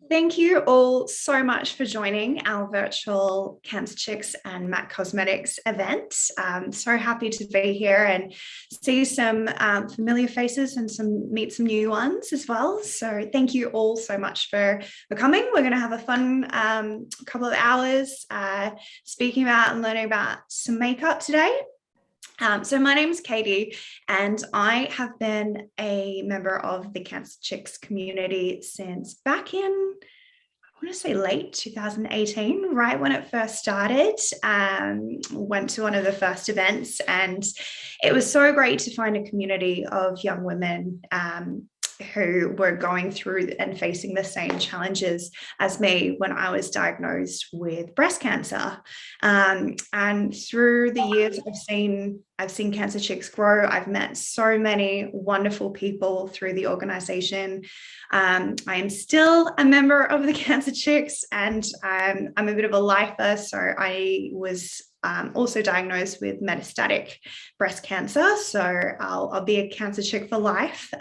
Thank you all so much for joining our virtual Cancer Chicks and MAC Cosmetics event. So happy to be here and see some familiar faces and meet some new ones as well. So thank you all so much for coming. We're going to have a fun couple of hours speaking about and learning about some makeup today. So my name is Katie, and I have been a member of the Cancer Chicks community since back in, I want to say late 2018, right when it first started. Went to one of the first events, and it was so great to find a community of young women who were going through and facing the same challenges as me when I was diagnosed with breast cancer. And through the years, I've seen Cancer Chicks grow. I've met so many wonderful people through the organization. I am still a member of the Cancer Chicks, and I'm a bit of a lifer. So I was also diagnosed with metastatic breast cancer. So I'll be a Cancer Chick for life.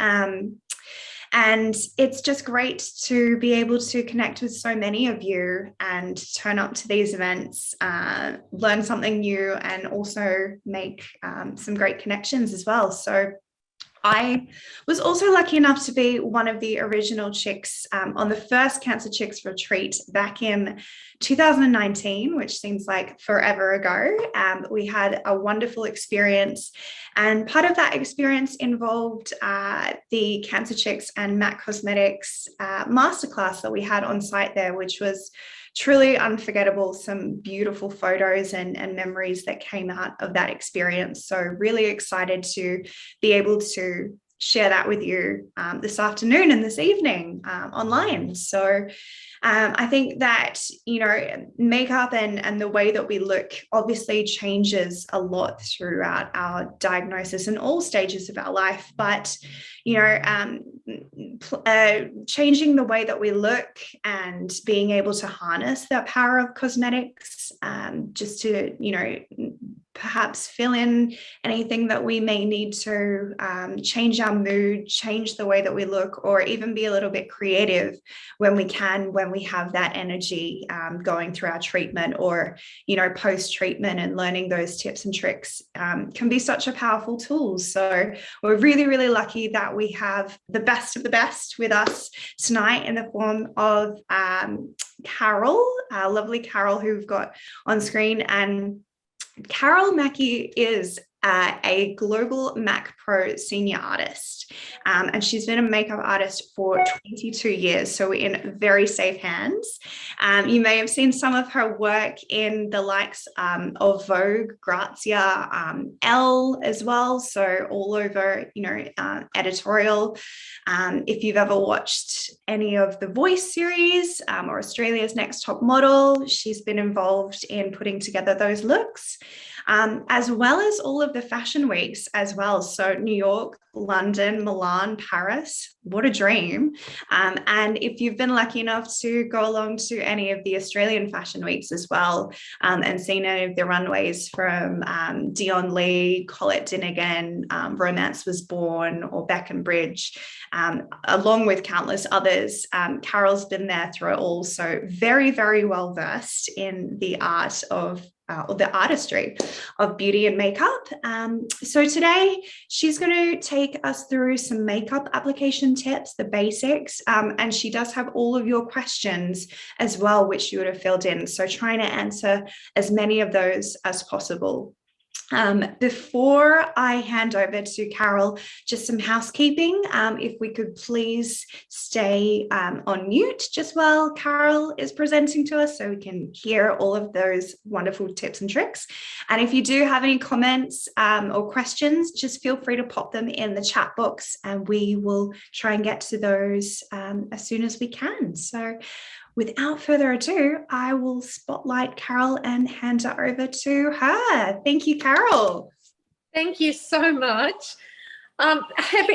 And it's just great to be able to connect with so many of you and turn up to these events, learn something new, and also make some great connections as well. So I was also lucky enough to be one of the original chicks on the first Cancer Chicks retreat back in 2019, which seems like forever ago. We had a wonderful experience, and part of that experience involved the Cancer Chicks and MAC Cosmetics masterclass that we had on site there, which was truly unforgettable. Some beautiful photos and memories that came out of that experience. So really excited to be able to share that with you this afternoon and this evening online. So I think that, makeup and the way that we look obviously changes a lot throughout our diagnosis and all stages of our life. But, changing the way that we look and being able to harness that power of cosmetics, just to, perhaps fill in anything that we may need to change our mood, change the way that we look, or even be a little bit creative when we have that energy going through our treatment or, post-treatment, and learning those tips and tricks can be such a powerful tool. So we're really, really lucky that we have the best of the best with us tonight in the form of Carol, lovely Carol, who we've got on screen. And Carol Mackey is a global MAC Pro senior artist, and she's been a makeup artist for 22 years, so we're in very safe hands. You may have seen some of her work in the likes of Vogue, Grazia, Elle as well, so all over, editorial. If you've ever watched any of the Voice series or Australia's Next Top Model, she's been involved in putting together those looks. As well as all of the fashion weeks as well. So New York, London, Milan, Paris, what a dream. And if you've been lucky enough to go along to any of the Australian fashion weeks as well, and seen any of the runways from Dion Lee, Colette Dinnigan, Romance Was Born, or Beck & Bridge, along with countless others, Carol's been there through it all. So very, very well versed in the art of or the artistry of beauty and makeup. So today she's going to take us through some makeup application tips, the basics, and she does have all of your questions as well, which you would have filled in. So trying to answer as many of those as possible. Before I hand over to Carol, just some housekeeping. If we could please stay on mute just while Carol is presenting to us, so we can hear all of those wonderful tips and tricks. And if you do have any comments or questions, just feel free to pop them in the chat box, and we will try and get to those as soon as we can. So without further ado, I will spotlight Carol and hand it over to her. Thank you, Carol. Thank you so much.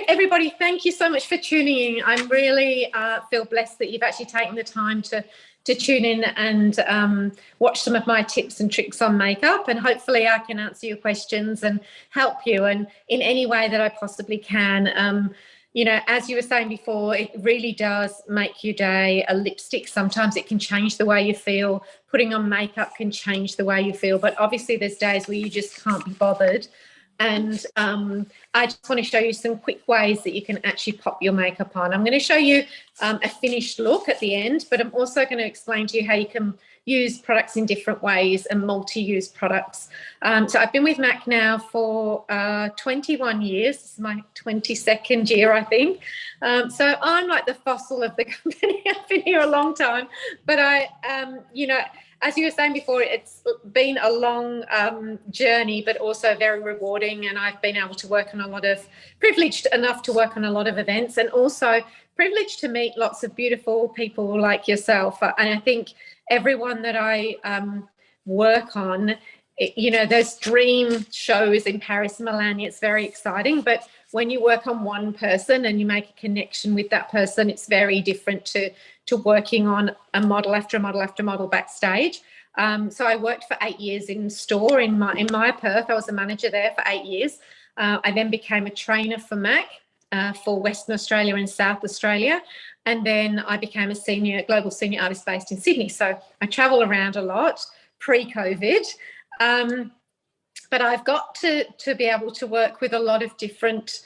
Everybody, thank you so much for tuning in. I really feel blessed that you've actually taken the time to tune in and watch some of my tips and tricks on makeup, and hopefully I can answer your questions and help you and in any way that I possibly can. you know, as you were saying before, it really does make your day. A lipstick, sometimes it can change the way you feel. Putting on makeup can change the way you feel. But obviously there's days where you just can't be bothered. And I just want to show you some quick ways that you can actually pop your makeup on. I'm going to show you a finished look at the end, but I'm also going to explain to you how you can use products in different ways and multi-use products. So I've been with MAC now for 21 years. This is my 22nd year, I think. So I'm like the fossil of the company. I've been here a long time, but you know, as you were saying before, it's been a long journey, but also very rewarding. And I've been able to work on privileged enough to work on a lot of events, and also privileged to meet lots of beautiful people like yourself. And I think everyone that I work on, you know, those dream shows in Paris and Milan, it's very exciting. But when you work on one person and you make a connection with that person, it's very different to working on a model after model after model backstage. So I worked for 8 years in store in Maya Perth. I was a manager there for 8 years. I then became a trainer for MAC for Western Australia and South Australia. And then I became a global senior artist based in Sydney. So I travel around a lot pre-COVID. But I've got to be able to work with a lot of different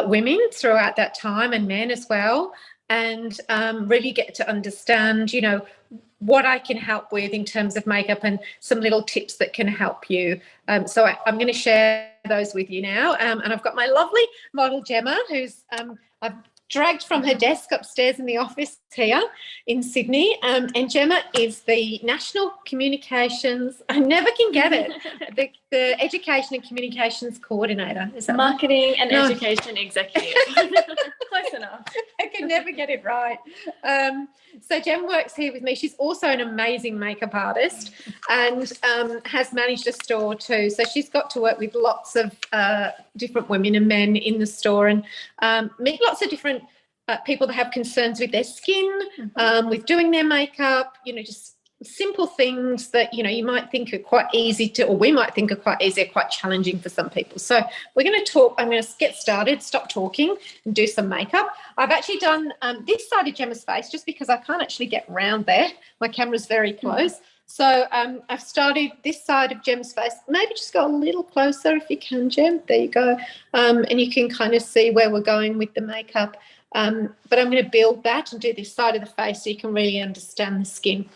women throughout that time, and men as well, and really get to understand, you know, what I can help with in terms of makeup and some little tips that can help you. So I'm going to share those with you now. And I've got my lovely model Gemma, who's I've dragged from her desk upstairs in the office here in Sydney. And Gemma is the National Communications, I never can get it, the Education and Communications Coordinator. Is that Marketing and Education Executive. Close enough. I can never get it right. So Jem works here with me. She's also an amazing makeup artist and has managed a store too. So she's got to work with lots of different women and men in the store, and meet lots of different people that have concerns with their skin, with doing their makeup, you know, just simple things that, you know, you might think are quite easy to, or we might think are quite easy, are quite challenging for some people. So we're going to talk, I'm going to get started, stop talking and do some makeup. I've actually done this side of Gemma's face just because I can't actually get round there. My camera's very close. So I've started this side of Gem's face. Maybe just go a little closer if you can, Gem. There you go. And you can kind of see where we're going with the makeup. But I'm going to build that and do this side of the face so you can really understand the skin.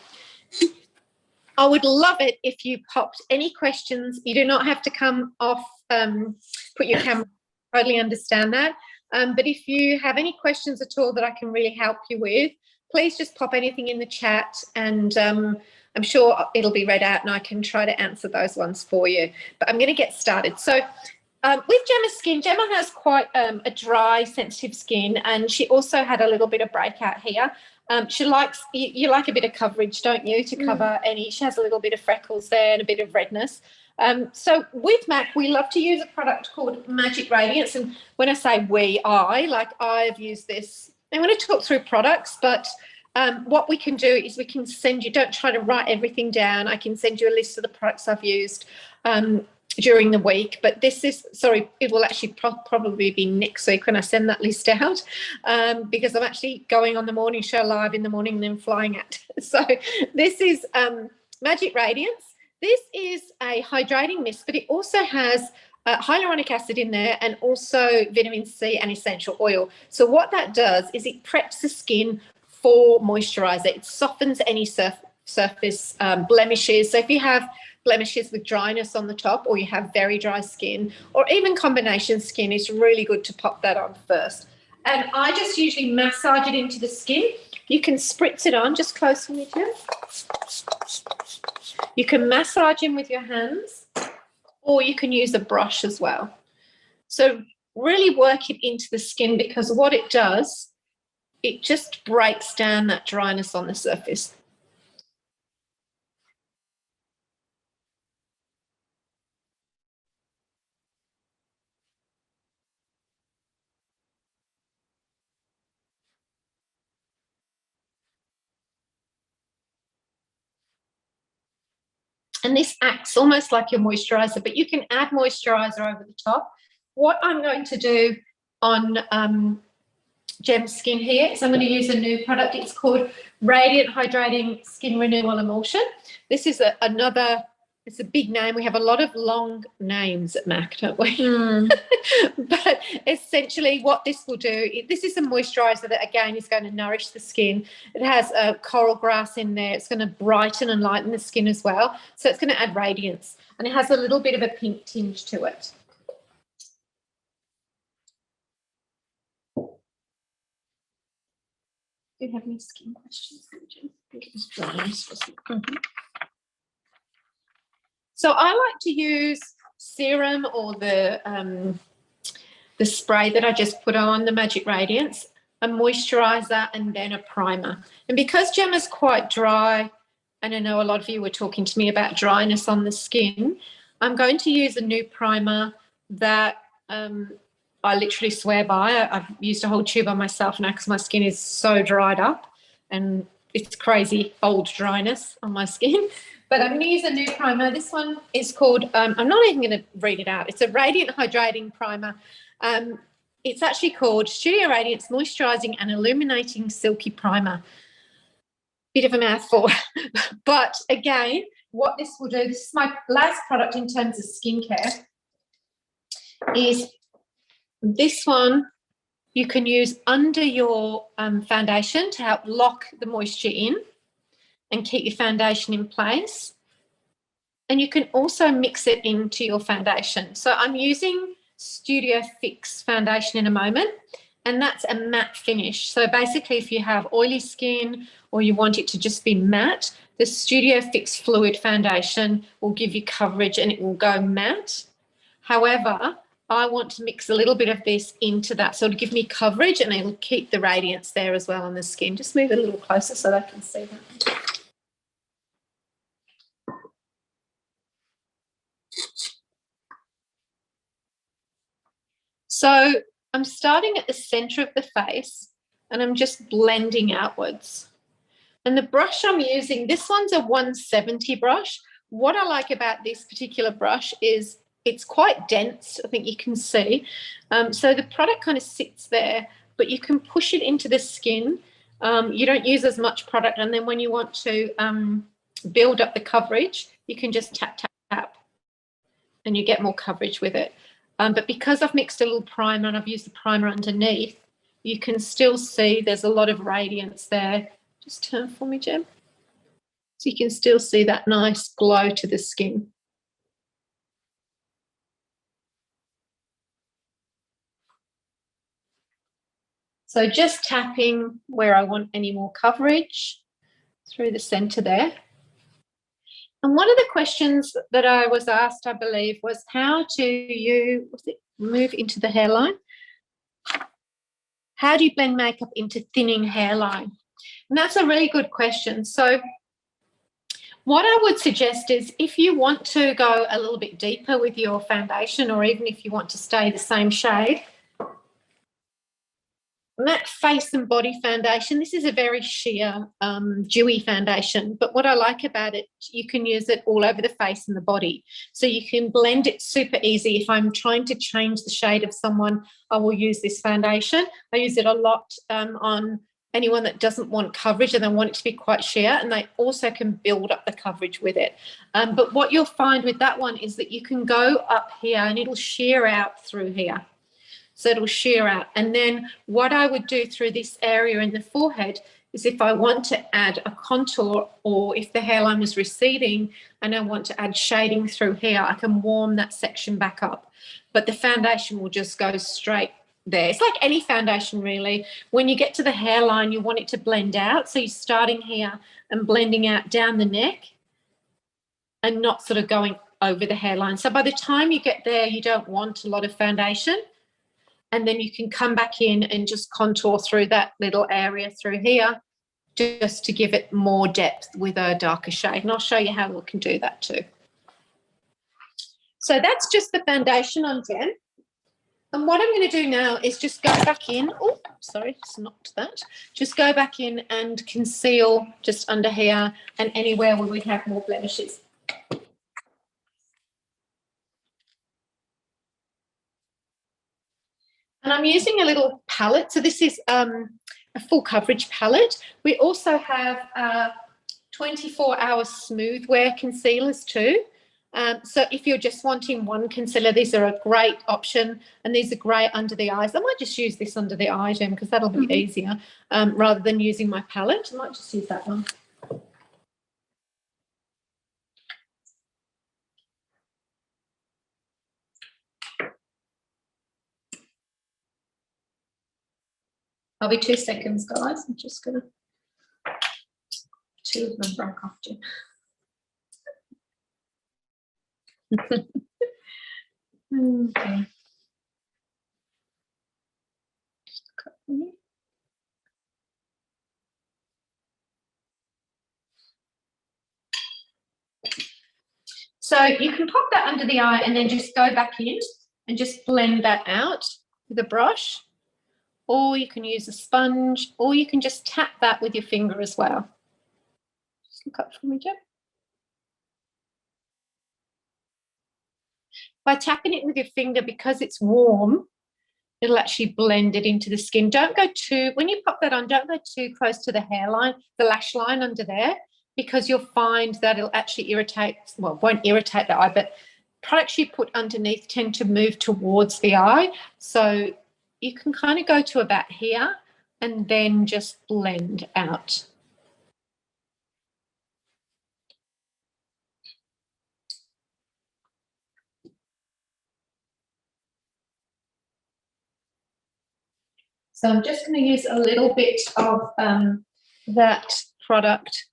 I would love it if you popped any questions. You do not have to come off, put your camera, totally understand that. But if you have any questions at all that I can really help you with, please just pop anything in the chat, and I'm sure it'll be read out and I can try to answer those ones for you. But I'm going to get started. So with Gemma's skin, Gemma has quite a dry, sensitive skin, and she also had a little bit of breakout here. She likes, you like a bit of coverage, don't you, to cover any, she has a little bit of freckles there and a bit of redness. So with MAC, we love to use a product called Magic Radiance. And when I say I've used this, I'm going to talk through products, but what we can do is we can send you, don't try to write everything down. I can send you a list of the products I've used during the week, but this is, sorry, it will actually probably be next week when I send that list out, because I'm actually going on the morning show live in the morning and then flying out. So this is Magic Radiance. This is a hydrating mist, but it also has hyaluronic acid in there and also vitamin C and essential oil. So what that does is it preps the skin for moisturizer. It softens any surface blemishes. So if you have blemishes with dryness on the top, or you have very dry skin, or even combination skin, it's really good to pop that on first. And I just usually massage it into the skin. You can spritz it on, just close for me, Jim. You can massage in with your hands, or you can use a brush as well. So really work it into the skin, because what it does, it just breaks down that dryness on the surface. And this acts almost like your moisturizer, but you can add moisturizer over the top. What I'm going to do on Gem Skin here. So I'm going to use a new product. It's called Radiant Hydrating Skin Renewal Emulsion. This is another, it's a big name. We have a lot of long names at MAC, don't we? But essentially what this will do, this is a moisturizer that, again, is going to nourish the skin. It has coral grass in there. It's going to brighten and lighten the skin as well. So it's going to add radiance. And it has a little bit of a pink tinge to it. Do you have any skin questions? So I like to use serum or the spray that I just put on, the Magic Radiance, a moisturizer, and then a primer. And because Gemma's quite dry, and I know a lot of you were talking to me about dryness on the skin, I'm going to use a new primer that I literally swear by. I've used a whole tube on myself now because my skin is so dried up and it's crazy old dryness on my skin. But I'm going to use a new primer. This one is called, I'm not even going to read it out. It's a Radiant Hydrating Primer. It's actually called Studio Radiance Moisturising and Illuminating Silky Primer. Bit of a mouthful. But again, what this will do, this is my last product in terms of skincare, is this one you can use under your foundation to help lock the moisture in and keep your foundation in place. And you can also mix it into your foundation. So I'm using Studio Fix foundation in a moment, and that's a matte finish. So basically, if you have oily skin or you want it to just be matte, the Studio Fix Fluid foundation will give you coverage and it will go matte. However, I want to mix a little bit of this into that, so it'll give me coverage and it'll keep the radiance there as well on the skin. Just move it a little closer so they can see that. So I'm starting at the centre of the face and I'm just blending outwards. And the brush I'm using, this one's a 170 brush. What I like about this particular brush is it's quite dense, I think you can see. So the product kind of sits there, but you can push it into the skin. You don't use as much product, and then when you want to build up the coverage, you can just tap, tap, tap, and you get more coverage with it. But because I've mixed a little primer and I've used the primer underneath, you can still see there's a lot of radiance there. Just turn for me, Jem. So you can still see that nice glow to the skin. So just tapping where I want any more coverage through the centre there. And one of the questions that I was asked, I believe, was how do you move into the hairline? How do you blend makeup into thinning hairline? And that's a really good question. So what I would suggest is if you want to go a little bit deeper with your foundation, or even if you want to stay the same shade, matte face and body foundation, this is a very sheer dewy foundation, but what I like about it, you can use it all over the face and the body, so you can blend it super easy. If I'm trying to change the shade of someone, I will use this foundation. I use it a lot on anyone that doesn't want coverage and they want it to be quite sheer, and they also can build up the coverage with it. But what you'll find with that one is that you can go up here and it'll sheer out through here. So it'll sheer out. And then what I would do through this area in the forehead is if I want to add a contour, or if the hairline was receding and I want to add shading through here, I can warm that section back up. But the foundation will just go straight there. It's like any foundation really. When you get to the hairline, you want it to blend out. So you're starting here and blending out down the neck and not sort of going over the hairline. So by the time you get there, you don't want a lot of foundation. And then you can come back in and just contour through that little area through here just to give it more depth with a darker shade. And I'll show you how we can do that too. So that's just the foundation on Jen. And what I'm going to do now is just go back in. Oh, sorry, it's not that. Just go back in and conceal just under here and anywhere where we have more blemishes. And And I'm using a little palette. So this is a full coverage palette. We also have 24-hour smooth wear concealers too. So if you're just wanting one concealer, these are a great option, and these are great under the eyes. I might just use this under the eye, Jem, because that'll be easier rather than using my palette. I might just use that one. I'll be 2 seconds, guys. I'm just going to... Two of them broke off, Jem. Okay. Just cut from here. So you can pop that under the eye and then just go back in and just blend that out with a brush, or you can use a sponge, or you can just tap that with your finger as well. Just look up for me, Jem. By tapping it with your finger, because it's warm, it'll actually blend it into the skin. Don't go too, when you pop that on, don't go too close to the hairline, the lash line under there, because you'll find that it'll actually irritate, well, it won't irritate the eye, but products you put underneath tend to move towards the eye. So you can kind of go to about here and then just blend out. So I'm just going to use a little bit of that product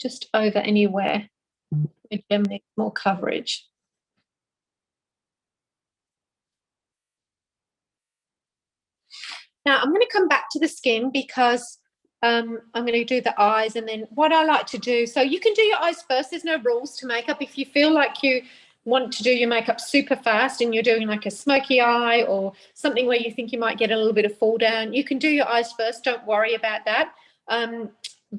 just over anywhere. Again, make more coverage. Now I'm going to come back to the skin because I'm going to do the eyes, and then what I like to do, so you can do your eyes first. There's no rules to makeup. If you feel like you want to do your makeup super fast and you're doing like a smoky eye or something where you think you might get a little bit of fall down, you can do your eyes first. Don't worry about that.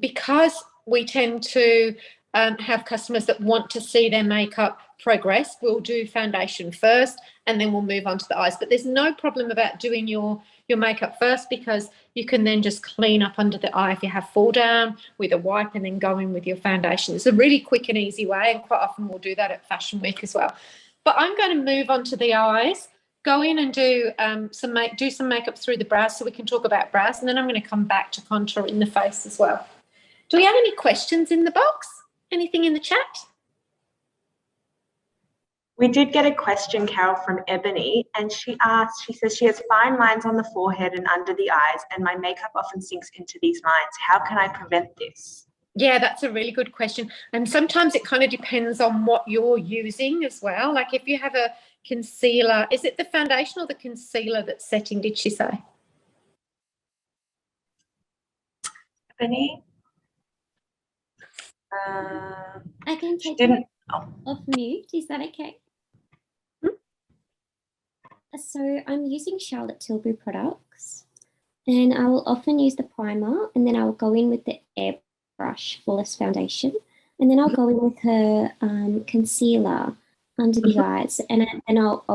Because we tend to have customers that want to see their makeup progress, we'll do foundation first and then we'll move on to the eyes. But there's no problem about doing your makeup first, because you can then just clean up under the eye if you have fall down with a wipe and then go in with your foundation. It's a really quick and easy way, and quite often we'll do that at Fashion Week as well. But I'm going to move on to the eyes, go in and do some makeup through the brows, so we can talk about brows, and then I'm going to come back to contour in the face as well. Do we have any questions in the box? Anything in the chat? We did get a question, Carol, from Ebony, and she asked, she says she has fine lines on the forehead and under the eyes, and my makeup often sinks into these lines. How can I prevent this? Yeah, that's a really good question. And sometimes it kind of depends on what you're using as well. Like if you have a concealer, is it the foundation or the concealer that's setting, did she say? Ebony? I can take didn't. it off mute. Is that okay? So I'm using Charlotte Tilbury products, and I will often use the primer, and then I'll go in with the Airbrush Flawless Foundation, and then I'll go in with her concealer under the eyes, and then I'll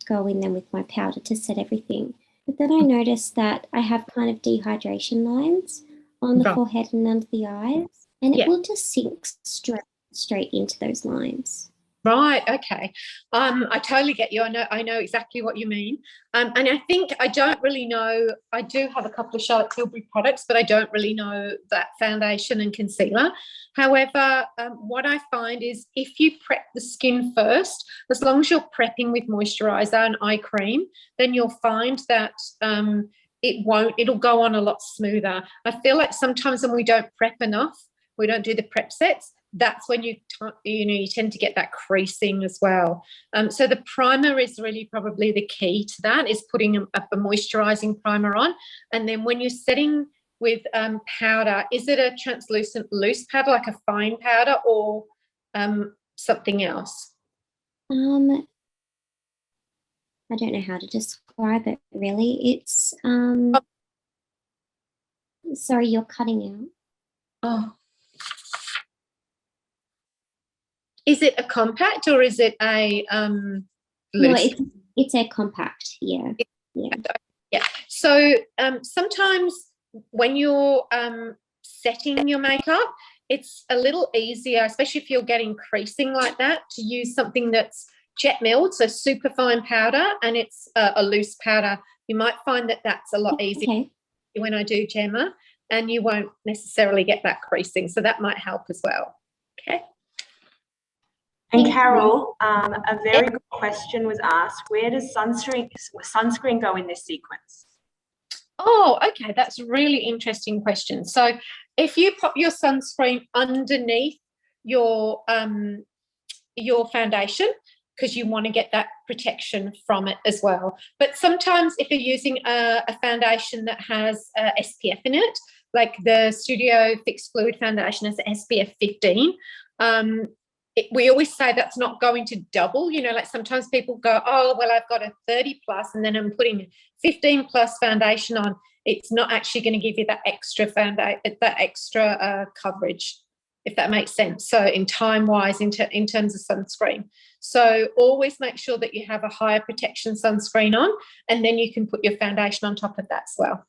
go in then with my powder to set everything. But then I noticed that I have kind of dehydration lines on the forehead and under the eyes, and it will just sink straight into those lines. Right, okay. I totally get you. I know exactly what you mean. And I think I don't really know, I do have a couple of Charlotte Tilbury products, but I don't really know that foundation and concealer. However, what I find is if you prep the skin first, as long as you're prepping with moisturizer and eye cream, then you'll find that it'll go on a lot smoother. I feel like sometimes when we don't prep enough, we don't do the prep sets, that's when you tend to get that creasing as well. So the primer is really probably the key to that, is putting a moisturizing primer on. And then when you're setting with powder, is it a translucent loose powder, like a fine powder, or something else? I don't know how to describe it really. It's sorry, you're cutting out. Oh. Is it a compact or is it a loose? No, It's a compact, yeah. Yeah. So sometimes when you're setting your makeup, it's a little easier, especially if you're getting creasing like that, to use something that's jet milled, so super fine powder, and it's a loose powder. You might find that that's a lot easier when I do Gemma, and you won't necessarily get that creasing, so that might help as well. Okay. And Carol, a very good question was asked. Where does sunscreen go in this sequence? Oh, okay, that's a really interesting question. So if you pop your sunscreen underneath your foundation, because you want to get that protection from it as well. But sometimes if you're using a foundation that has SPF in it, like the Studio Fix Fluid Foundation has SPF 15, we always say that's not going to double. You know, like sometimes people go, oh, well, I've got a 30 plus and then I'm putting 15 plus foundation on. It's not actually going to give you that extra coverage, if that makes sense. So in time-wise, in terms of sunscreen. So always make sure that you have a higher protection sunscreen on, and then you can put your foundation on top of that as well.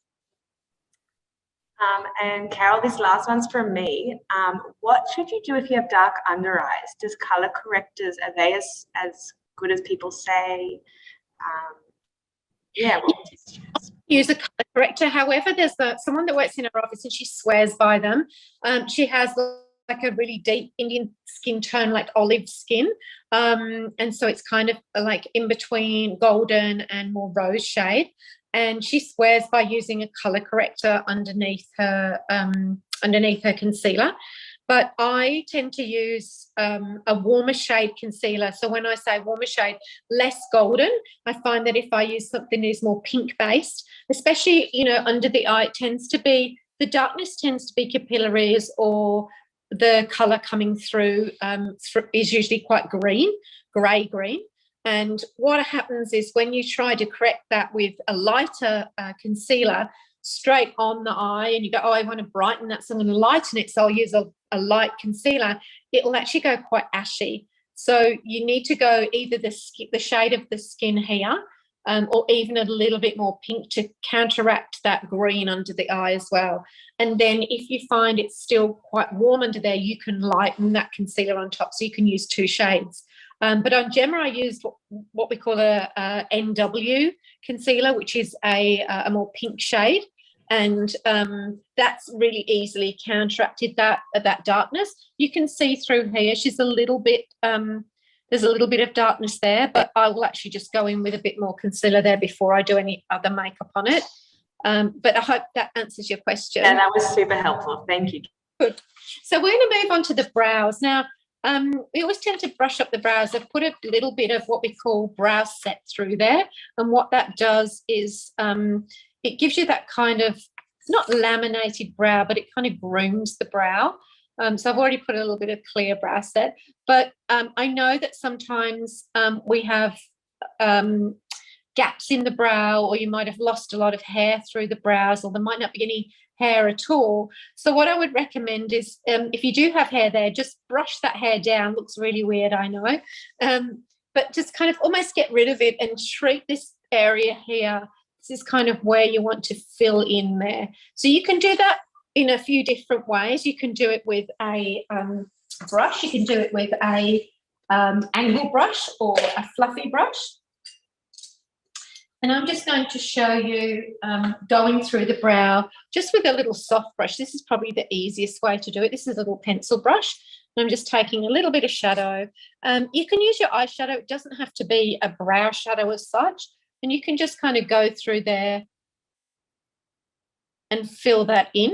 And Carol, this last one's from me. What should you do if you have dark under eyes? Does color correctors, are they as good as people say? Yeah, what would you suggest? Use a color corrector. However, there's someone that works in our office and she swears by them. She has like a really deep Indian skin tone, like olive skin. And so it's kind of like in between golden and more rose shade. And she swears by using a color corrector underneath her concealer. But I tend to use a warmer shade concealer. So when I say warmer shade, less golden, I find that if I use something that is more pink based, especially, you know, under the eye, the darkness tends to be capillaries, or the color coming through is usually quite grey green. And what happens is when you try to correct that with a lighter concealer straight on the eye, and you go, oh, I want to brighten that, so I'm going to lighten it, so I'll use a light concealer, it will actually go quite ashy. So you need to go either the shade of the skin here, or even a little bit more pink to counteract that green under the eye as well. And then if you find it's still quite warm under there, you can lighten that concealer on top, so you can use 2 shades. But on Gemma, I used what we call a NW concealer, which is a more pink shade, and that's really easily counteracted that darkness. You can see through here. She's a little bit. There's a little bit of darkness there, but I will actually just go in with a bit more concealer there before I do any other makeup on it. But I hope that answers your question. Yeah, that was super helpful. Thank you. Good. So we're going to move on to the brows now. We always tend to brush up the brows. I've put a little bit of what we call brow set through there, and what that does is it gives you that kind of, it's not laminated brow, but it kind of grooms the brow. So I've already put a little bit of clear brow set, but I know that sometimes we have gaps in the brow, or you might have lost a lot of hair through the brows, or there might not be any hair at all. So what I would recommend is if you do have hair there, just brush that hair down. Looks really weird, I know, but just kind of almost get rid of it and treat this area here. This is kind of where you want to fill in there. So you can do that in a few different ways. You can do it with a brush. You can do it with a angle brush or a fluffy brush. And I'm just going to show you going through the brow just with a little soft brush. This is probably the easiest way to do it. This is a little pencil brush. And I'm just taking a little bit of shadow. You can use your eyeshadow. It doesn't have to be a brow shadow as such. And you can just kind of go through there and fill that in.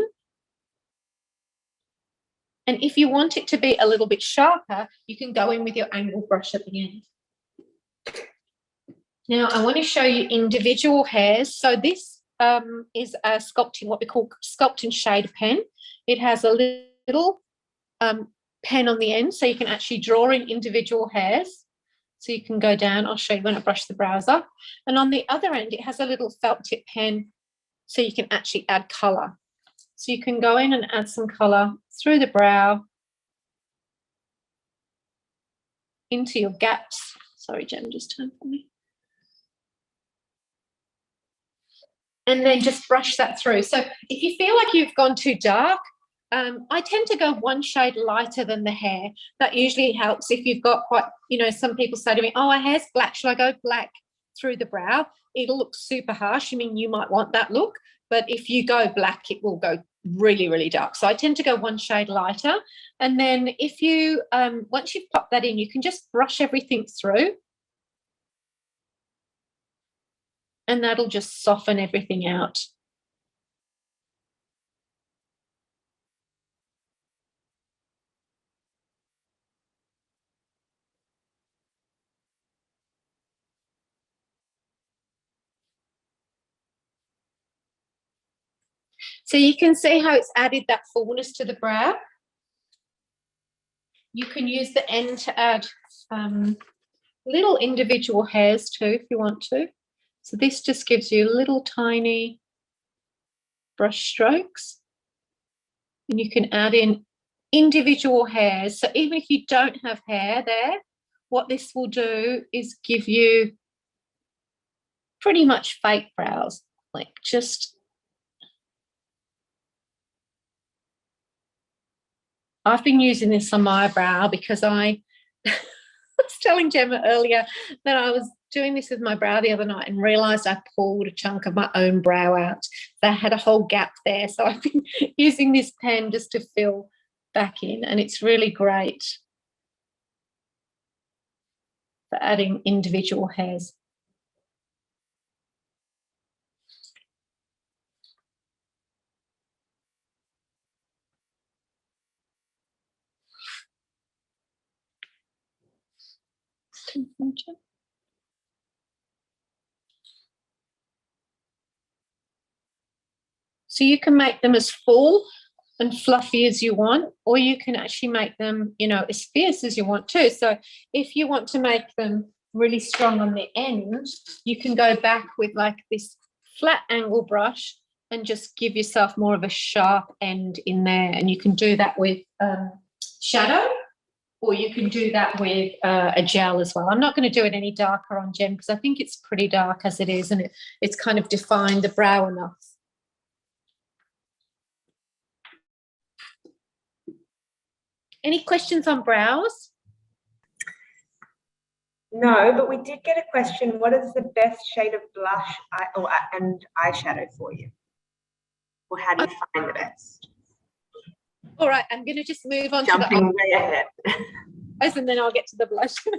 And if you want it to be a little bit sharper, you can go in with your angle brush at the end. Now, I want to show you individual hairs. So this is a what we call Sculpting Shade Pen. It has a little pen on the end, so you can actually draw in individual hairs. So you can go down. I'll show you when I brush the brows up. And on the other end, it has a little felt tip pen, so you can actually add colour. So you can go in and add some colour through the brow, into your gaps. Sorry, Jen, just turn for me. and then just brush that through. So if you feel like you've gone too dark, I tend to go one shade lighter than the hair. That usually helps if you've got quite, you know, some people say to me, oh, our hair's black, should I go black through the brow? It'll look super harsh. I mean, you might want that look, but if you go black, it will go really, really dark. So I tend to go one shade lighter. And then if you, once you've popped that in, you can just brush everything through. And that'll just soften everything out. So you can see how it's added that fullness to the brow. You can use the end to add little individual hairs too, if you want to. So this just gives you little tiny brush strokes. And you can add in individual hairs. So even if you don't have hair there, what this will do is give you pretty much fake brows, like just... I've been using this on my brow because I was telling Gemma earlier that I was doing this with my brow the other night and realised I pulled a chunk of my own brow out. So I had a whole gap there. So I've been using this pen just to fill back in, and it's really great for adding individual hairs. So you can make them as full and fluffy as you want, or you can actually make them, you know, as fierce as you want too. So if you want to make them really strong on the end, you can go back with like this flat angle brush and just give yourself more of a sharp end in there. And you can do that with shadow, or you can do that with a gel as well. I'm not going to do it any darker on Gem because I think it's pretty dark as it is, and it's kind of defined the brow enough. Any questions on brows? No, but we did get a question. What is the best shade of blush and eyeshadow for you? Or how do you find the best? All right, I'm going to just move on Jumping to way ahead. eyes, and then I'll get to the blush. So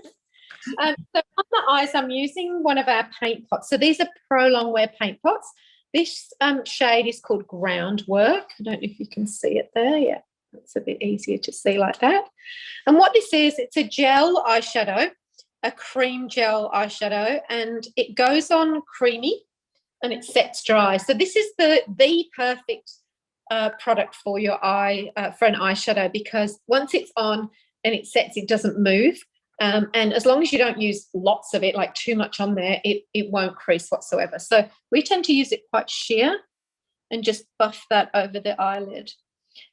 on the eyes, I'm using one of our paint pots. So these are Pro Longwear paint pots. This shade is called Groundwork. I don't know if you can see it there. Yeah, it's a bit easier to see like that. And what this is, it's a gel eyeshadow, a cream gel eyeshadow, and it goes on creamy and it sets dry. So this is the perfect product for your eye, for an eyeshadow, because once it's on and it sets, it doesn't move. And as long as you don't use lots of it, like too much on there, it won't crease whatsoever. So we tend to use it quite sheer and just buff that over the eyelid.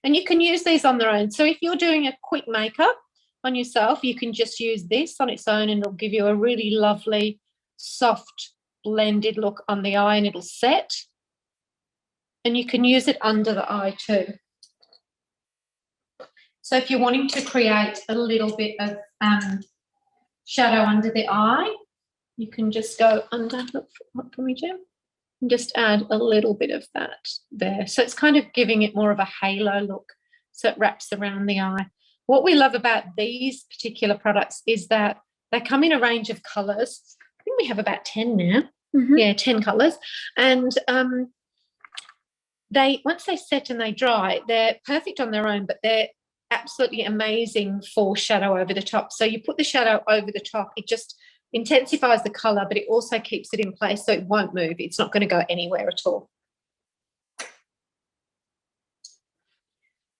And you can use these on their own. So if you're doing a quick makeup on yourself, you can just use this on its own and it'll give you a really lovely, soft, blended look on the eye, and it'll set. And you can use it under the eye too. So if you're wanting to create a little bit of shadow under the eye, you can just go under, look, what can we do? And just add a little bit of that there. So it's kind of giving it more of a halo look, so it wraps around the eye. What we love about these particular products is that they come in a range of colours. I think we have about 10 now. Mm-hmm. Yeah, 10 colours. And once they set and they dry, they're perfect on their own, but they're absolutely amazing for shadow over the top. So you put the shadow over the top, it just intensifies the colour, but it also keeps it in place so it won't move. It's not going to go anywhere at all.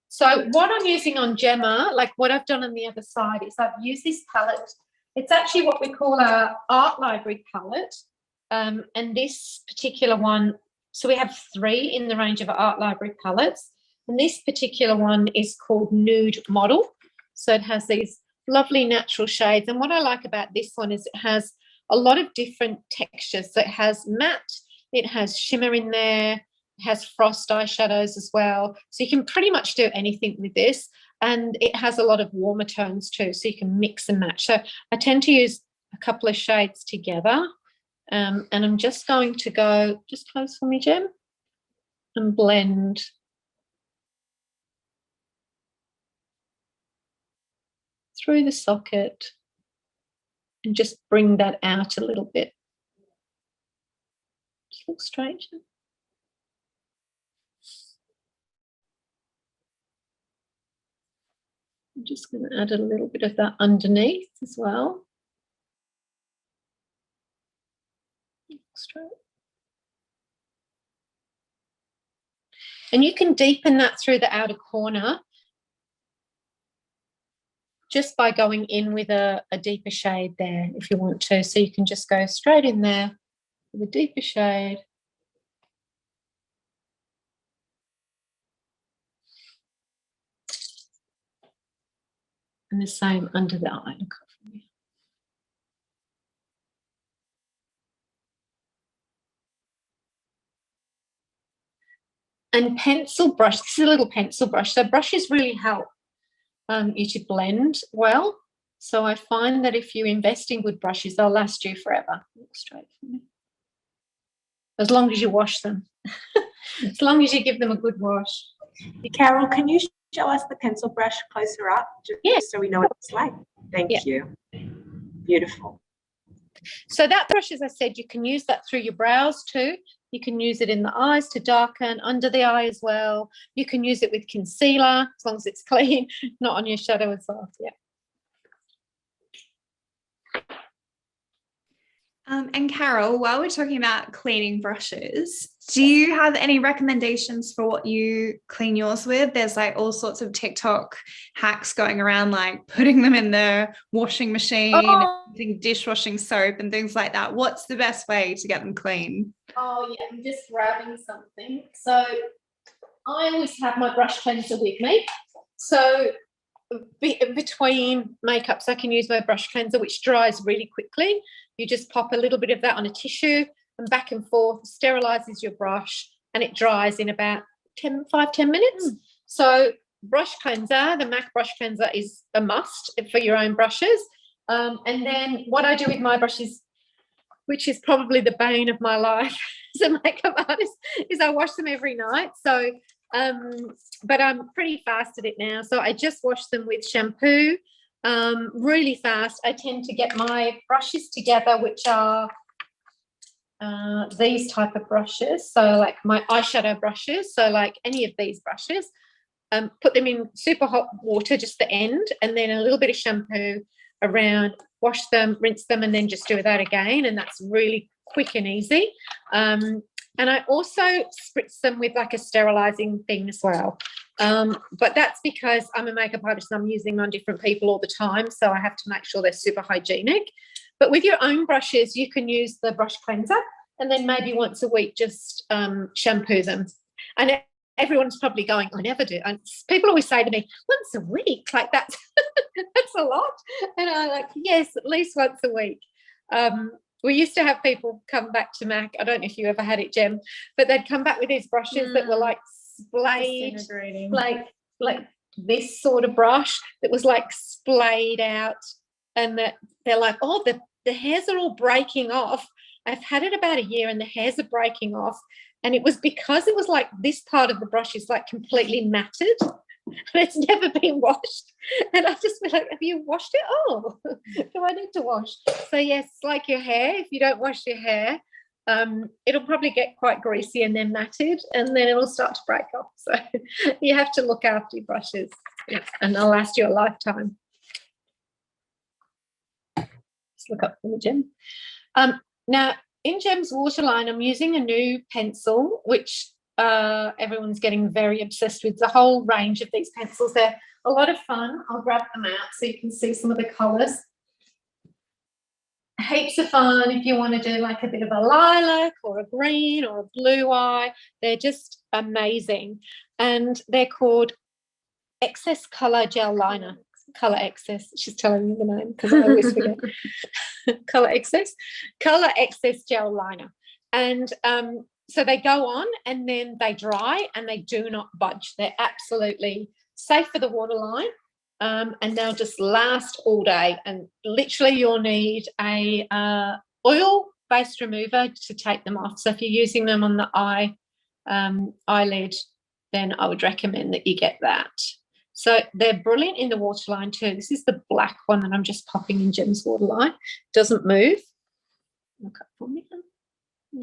So what I'm using on Gemma, like what I've done on the other side, is I've used this palette. It's actually what we call our art library palette. And this particular one, so we have 3 in the range of art library palettes. And this particular one is called Nude Model. So it has these lovely natural shades. And what I like about this one is it has a lot of different textures. So it has matte, It has shimmer in there. It has frost eyeshadows as well. So you can pretty much do anything with this. And it has a lot of warmer tones too, so you can mix and match. So I tend to use a couple of shades together. And I'm just going to go, just close for me, Jem, and blend through the socket and just bring that out a little bit. Just look straight. I'm just going to add a little bit of that underneath as well. Straight. And you can deepen that through the outer corner just by going in with a deeper shade there if you want to. So you can just go straight in there with a deeper shade. And the same under the eye. And pencil brush, this is a little pencil brush. So brushes really help you to blend well. So I find that if you invest in good brushes, they'll last you forever. Look straight for me. As long as you wash them. As long as you give them a good wash. Carol, can you show us the pencil brush closer up? Just so we know what it's like. Thank you. Beautiful. So that brush, as I said, you can use that through your brows too. You can use it in the eyes to darken, under the eye as well. You can use it with concealer, as long as it's clean, not on your shadow as well. Yeah. And Carol, while we're talking about cleaning brushes, do you have any recommendations for what you clean yours with? There's like all sorts of TikTok hacks going around, like putting them in the washing machine, using dishwashing soap and things like that. What's the best way to get them clean? Oh, yeah, I'm just grabbing something. So I always have my brush cleanser with me. So between makeups, I can use my brush cleanser, which dries really quickly. You just pop a little bit of that on a tissue and back and forth, sterilizes your brush, and it dries in about 5-10 minutes. So brush cleanser, the MAC brush cleanser is a must for your own brushes. And then what I do with my brushes, which is probably the bane of my life as a makeup artist, is I wash them every night. So, but I'm pretty fast at it now. So I just wash them with shampoo really fast. I tend to get my brushes together, which are these type of brushes. So like my eyeshadow brushes. So like any of these brushes, put them in super hot water, just the end, and then a little bit of shampoo around, wash them, rinse them, and then just do that again. And that's really quick and easy. And I also spritz them with like a sterilizing thing as well. But that's because I'm a makeup artist and I'm using them on different people all the time. So I have to make sure they're super hygienic. But with your own brushes, you can use the brush cleanser and then maybe once a week just shampoo them. And everyone's probably going, I never do. And people always say to me, once a week, like that's a lot. And I'm like, yes, at least once a week. We used to have people come back to MAC. I don't know if you ever had it, Jem, but they'd come back with these brushes that were like splayed, like this sort of brush that was like splayed out, and that they're like, oh, the hairs are all breaking off. I've had it about a year and the hairs are breaking off. And it was because it was like this part of the brush is like completely matted and it's never been washed. And I just be like, have you washed it? Oh, do I need to wash? So yes, like your hair, if you don't wash your hair, it'll probably get quite greasy and then matted, and then it'll start to break off. So you have to look after your brushes, and they'll last you a lifetime. Just look up for me, Jem. Now, in Jem's waterline, I'm using a new pencil, which everyone's getting very obsessed with. The whole range of these pencils, they're a lot of fun. I'll grab them out so you can see some of the colours. Heaps of fun if you want to do like a bit of a lilac or a green or a blue eye. They're just amazing. And they're called Excess Colour Gel Liner. Colour Excess. She's telling me the name because I always forget. Colour Excess Gel Liner. And so they go on and then they dry and they do not budge. They're absolutely safe for the waterline, and they'll just last all day. And literally you'll need a oil-based remover to take them off. So if you're using them on the eyelid, then I would recommend that you get that. So they're brilliant in the waterline too. This is the black one that I'm just popping in Gem's waterline. Doesn't move. Look up for me.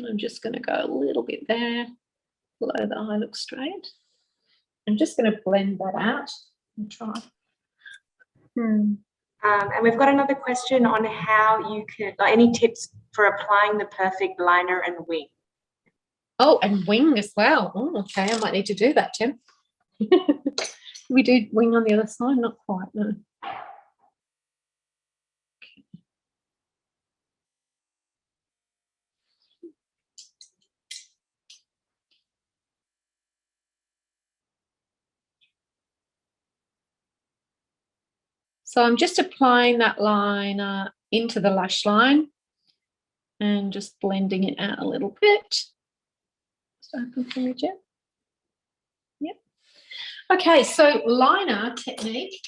I'm just going to go a little bit there, below the eye, look straight. I'm just going to blend that out and try. And we've got another question on how you can, any tips for applying the perfect liner and wing. Oh, and wing as well. Oh, okay, I might need to do that, Tim. We do wing on the other side? Not quite, no. So I'm just applying that liner into the lash line and just blending it out a little bit. Just open for me, Jen. Yep. Okay, so liner technique.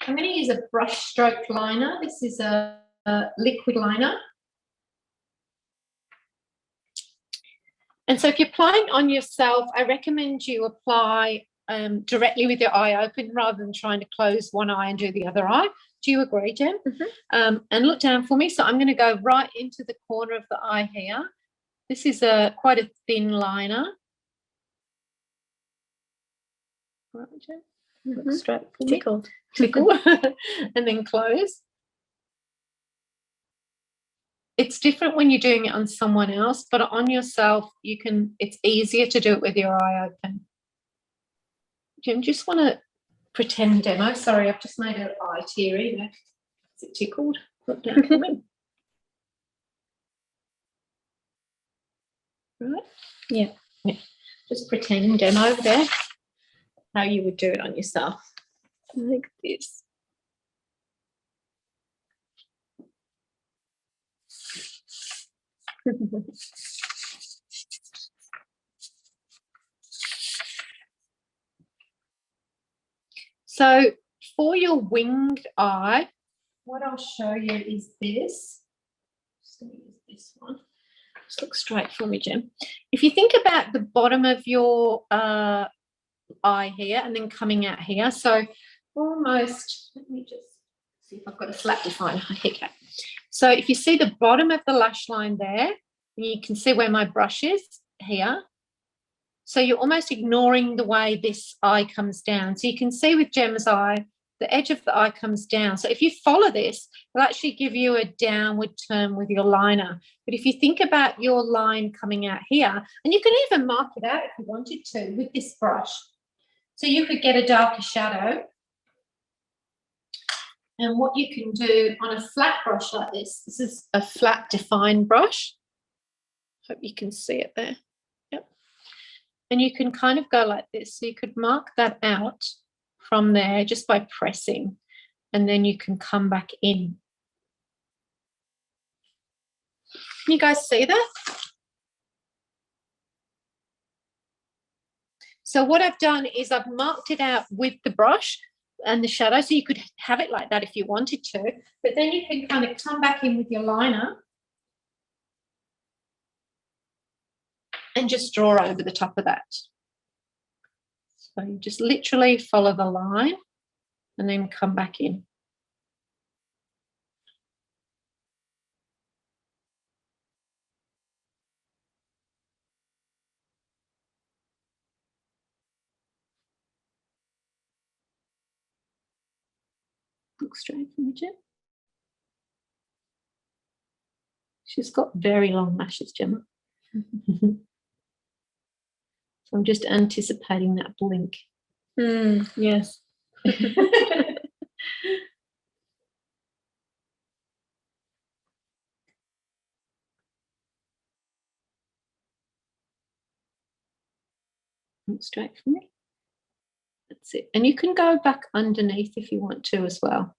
I'm going to use a brush stroke liner. This is a liquid liner. And so if you're applying on yourself, I recommend you apply directly with your eye open rather than trying to close one eye and do the other eye. Do you agree, Jen? Mm-hmm. And look down for me. So I'm going to go right into the corner of the eye here. This is quite a thin liner. Right, Jen? Mm-hmm. Look straight for me. Tickle. And then close. It's different when you're doing it on someone else, but on yourself, it's easier to do it with your eye open. Jim, just want to pretend demo. Sorry, I've just made an eye teary there. Is it tickled? Look down for me. Right? Yeah. Just pretend demo there, how you would do it on yourself. Like this. So for your winged eye, what I'll show you is this. Just going to use this one. Just look straight for me, Jim. If you think about the bottom of your eye here and then coming out here, so almost, let me just see if I've got a flat definer. Okay. So if you see the bottom of the lash line there, you can see where my brush is here. So you're almost ignoring the way this eye comes down. So you can see with Gem's eye, the edge of the eye comes down. So if you follow this, it'll actually give you a downward turn with your liner. But if you think about your line coming out here, and you can even mark it out if you wanted to with this brush. So you could get a darker shadow. And what you can do on a flat brush like this is a flat defined brush. Hope you can see it there. Yep. And you can kind of go like this. So you could mark that out from there just by pressing, and then you can come back in. Can you guys see that? So what I've done is I've marked it out with the brush and the shadow, so you could have it like that if you wanted to, but then you can kind of come back in with your liner and just draw over the top of that. So you just literally follow the line and then come back in. Look straight from the Gem. She's got very long lashes, Gemma. So I'm just anticipating that blink. Yes. Look straight for me. That's it. And you can go back underneath if you want to as well.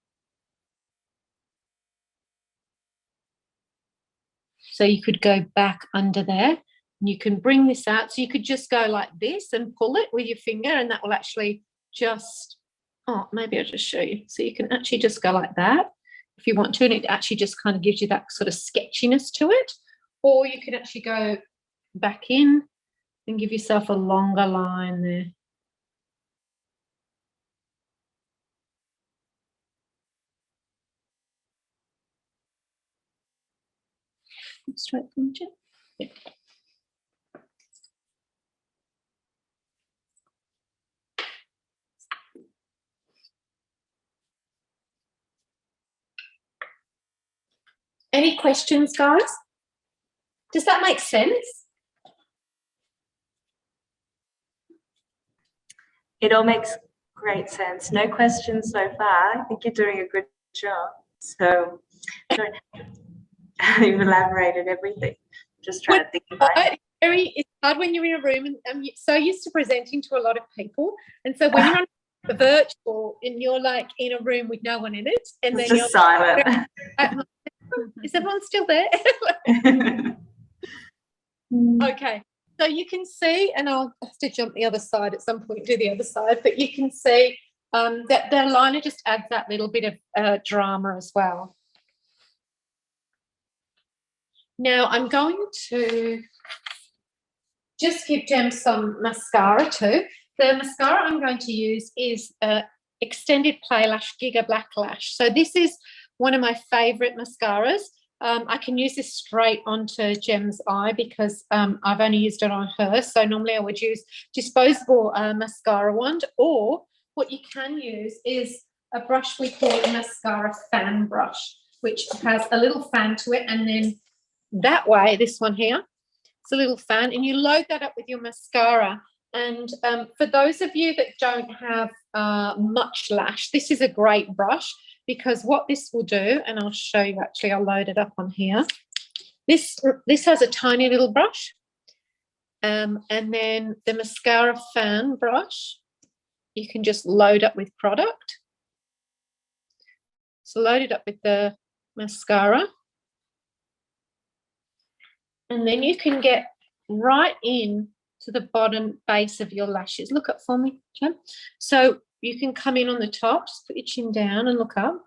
So you could go back under there and you can bring this out. So you could just go like this and pull it with your finger, and that will actually just, oh, maybe I'll just show you. So you can actually just go like that if you want to, and it actually just kind of gives you that sort of sketchiness to it. Or you can actually go back in and give yourself a longer line there. Straight from the chin. Yeah. Any questions, guys? Does that make sense? It all makes great sense. No questions so far. I think you're doing a good job. So you've elaborated everything. Just trying to think about it. It's hard when you're in a room and you're so used to presenting to a lot of people. And so when you're on the virtual and you're like in a room with no one in it, and It's then just silent. Is everyone still there? Okay. So you can see, and I'll have to jump the other side at some point, do the other side, but you can see that the liner just adds that little bit of drama as well. Now I'm going to just give Jem some mascara too. The mascara I'm going to use is Extended Play Lash Giga Black Lash. So this is one of my favourite mascaras. I can use this straight onto Jem's eye because I've only used it on her. So normally I would use disposable mascara wand, or what you can use is a brush we call a Mascara Fan Brush, which has a little fan to it, and then that way, this one here, it's a little fan, and you load that up with your mascara. And for those of you that don't have much lash, this is a great brush, because what this will do, and I'll show you actually, I'll load it up on here. This has a tiny little brush, and then the Mascara Fan Brush, you can just load up with product. So load it up with the mascara. And then you can get right in to the bottom base of your lashes. Look up for me, Jem. So you can come in on the top, just put your chin down and look up.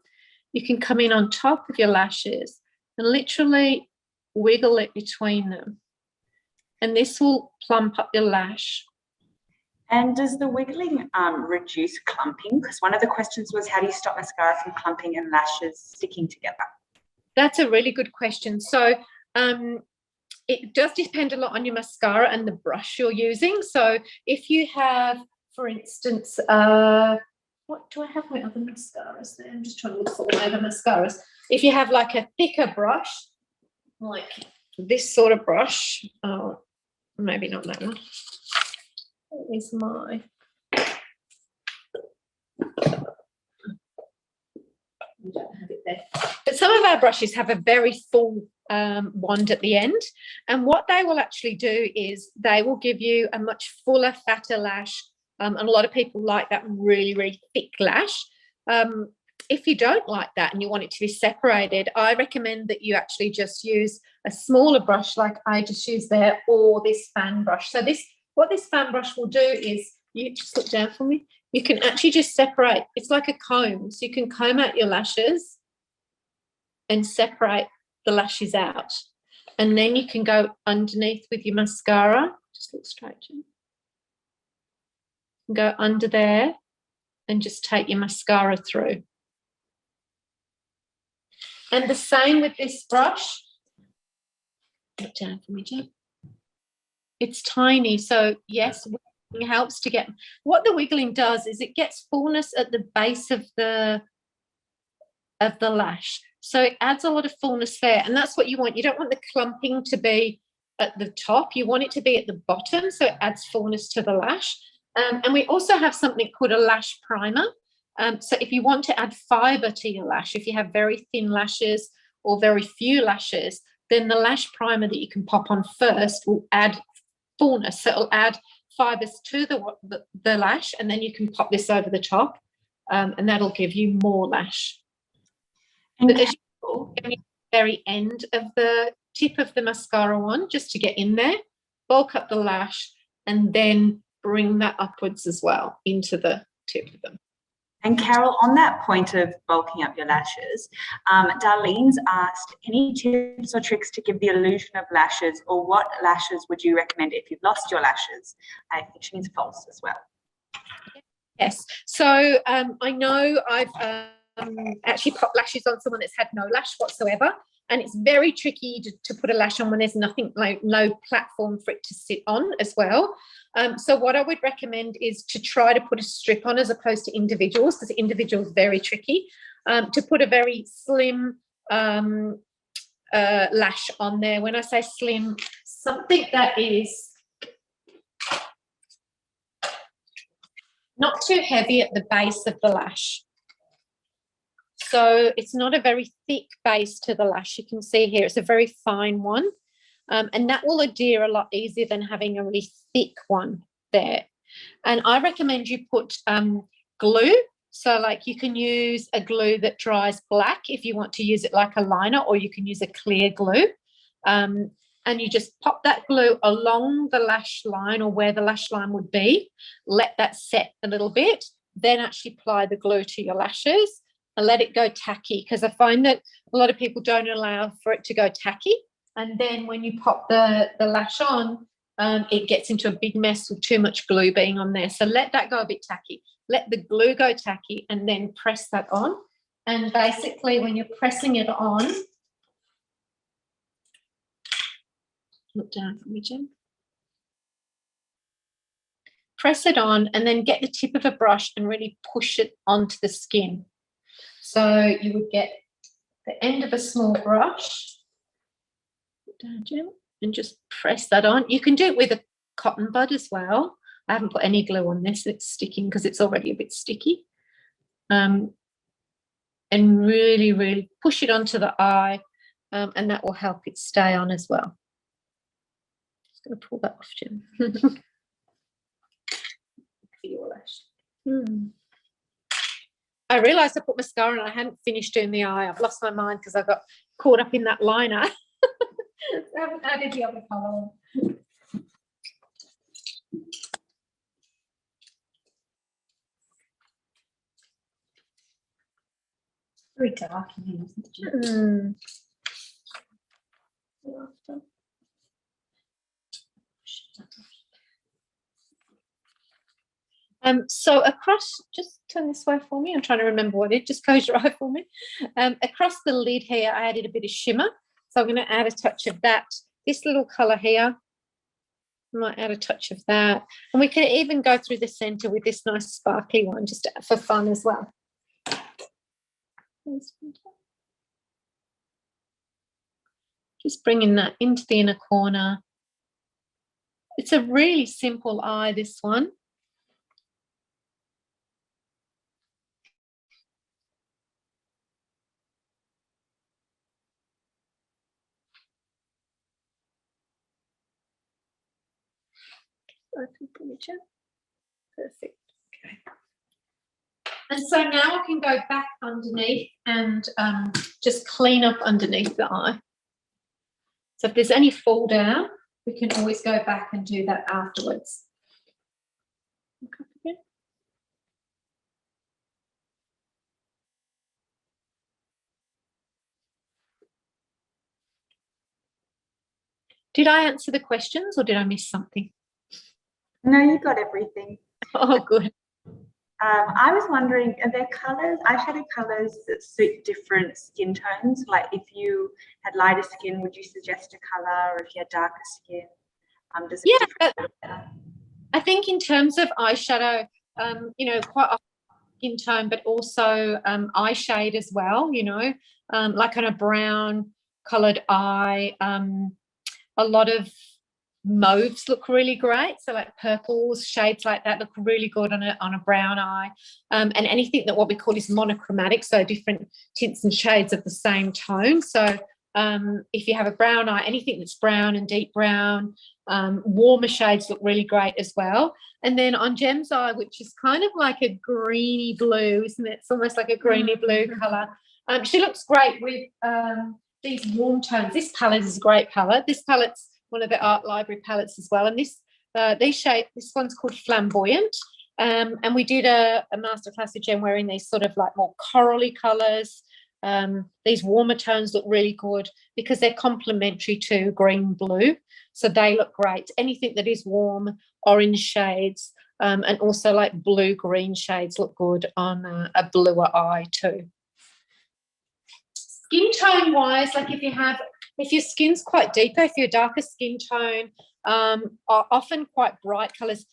You can come in on top of your lashes and literally wiggle it between them. And this will plump up your lash. And does the wiggling reduce clumping? Because one of the questions was, how do you stop mascara from clumping and lashes sticking together? That's a really good question. So it does depend a lot on your mascara and the brush you're using. So if you have, for instance, what do I have my other mascaras there? I'm just trying to look for my other mascaras. If you have like a thicker brush, like this sort of brush, maybe not that one. What is my... I don't have it there. But some of our brushes have a very full wand at the end, and what they will actually do is they will give you a much fuller, fatter lash, and a lot of people like that really, really thick lash. If you don't like that and you want it to be separated, I recommend that you actually just use a smaller brush like I just used there, or this fan brush. So what this fan brush will do is, you just look down for me, you can actually just separate. It's like a comb, so you can comb out your lashes and separate the lashes out, and then you can go underneath with your mascara. Just look straight, Jim. Go under there and just take your mascara through. And the same with this brush. Look down for me, Jim. It's tiny, so yes, wiggling helps to get. What the wiggling does is it gets fullness at the base of the lash. So it adds a lot of fullness there, and that's what you want. You don't want the clumping to be at the top. You want it to be at the bottom, so it adds fullness to the lash. And we also have something called a lash primer. So if you want to add fibre to your lash, if you have very thin lashes or very few lashes, then the lash primer that you can pop on first will add fullness. So it'll add fibers to the lash, and then you can pop this over the top, and that'll give you more lash. But as usual, get the very end of the tip of the mascara on, just to get in there, bulk up the lash, and then bring that upwards as well into the tip of them. And Carol, on that point of bulking up your lashes, Darlene's asked, any tips or tricks to give the illusion of lashes, or what lashes would you recommend if you've lost your lashes? I think she means false as well. Yes. So I know I've actually popped lashes on someone that's had no lash whatsoever, and it's very tricky to put a lash on when there's nothing, like no platform for it to sit on as well. So what I would recommend is to try to put a strip on as opposed to individuals, because individuals are very tricky. To put a very slim lash on there. When I say slim, something that is not too heavy at the base of the lash. So it's not a very thick base to the lash. You can see here it's a very fine one. And that will adhere a lot easier than having a really thick one there. And I recommend you put glue. So like you can use a glue that dries black if you want to use it like a liner, or you can use a clear glue. And you just pop that glue along the lash line, or where the lash line would be. Let that set a little bit. Then actually apply the glue to your lashes and let it go tacky, because I find that a lot of people don't allow for it to go tacky. And then when you pop the lash on, it gets into a big mess with too much glue being on there. So let that go a bit tacky. Let the glue go tacky, and then press that on. And basically when you're pressing it on, look down for me, Jen. Press it on, and then get the tip of a brush and really push it onto the skin. So you would get the end of a small brush, down, Jen, and just press that on. You can do it with a cotton bud as well. I haven't put any glue on this. It's sticking because it's already a bit sticky. And really, really push it onto the eye, and that will help it stay on as well. Just going to pull that off, Jen. For your lash. I realised I put mascara and I hadn't finished doing the eye. I've lost my mind because I got caught up in that liner. I haven't added the other colour on. Very dark in here, isn't it? So across, just turn this way for me. I'm trying to remember what it. Just close your eye for me. Across the lid here, I added a bit of shimmer. So I'm going to add a touch of that. This little colour here, I might add a touch of that. And we can even go through the centre with this nice sparkly one, just for fun as well. Just bringing that into the inner corner. It's a really simple eye, this one. Perfect. Okay. And so now I can go back underneath and just clean up underneath the eye. So if there's any fall down, we can always go back and do that afterwards. Okay. Did I answer the questions, or did I miss something? No, you got everything. Oh, good. I was wondering, are there colours, eyeshadow colours that suit different skin tones? Like if you had lighter skin, would you suggest a colour, or if you had darker skin? Does it differ? I think in terms of eyeshadow, you know, quite often skin tone, but also eye shade as well, you know, like on a brown coloured eye. A lot of mauves look really great, so like purples, shades like that look really good on a brown eye, and anything that what we call is monochromatic, so different tints and shades of the same tone. So If you have a brown eye, anything that's brown and deep brown, warmer shades look really great as well. And then on Gem's eye, which is kind of like a greeny blue, isn't it? It's almost like a greeny blue colour. She looks great with these warm tones. This palette is a great palette. This palette's one of the Art Library palettes as well. And this this one's called Flamboyant. And we did a masterclass with Gem wearing these sort of like more corally colours. These warmer tones look really good because they're complementary to green blue. So they look great. Anything that is warm, orange shades, and also like blue-green shades look good on a bluer eye too. Skin tone-wise, like if your skin's quite deeper, if you're darker skin tone, are often quite bright colours,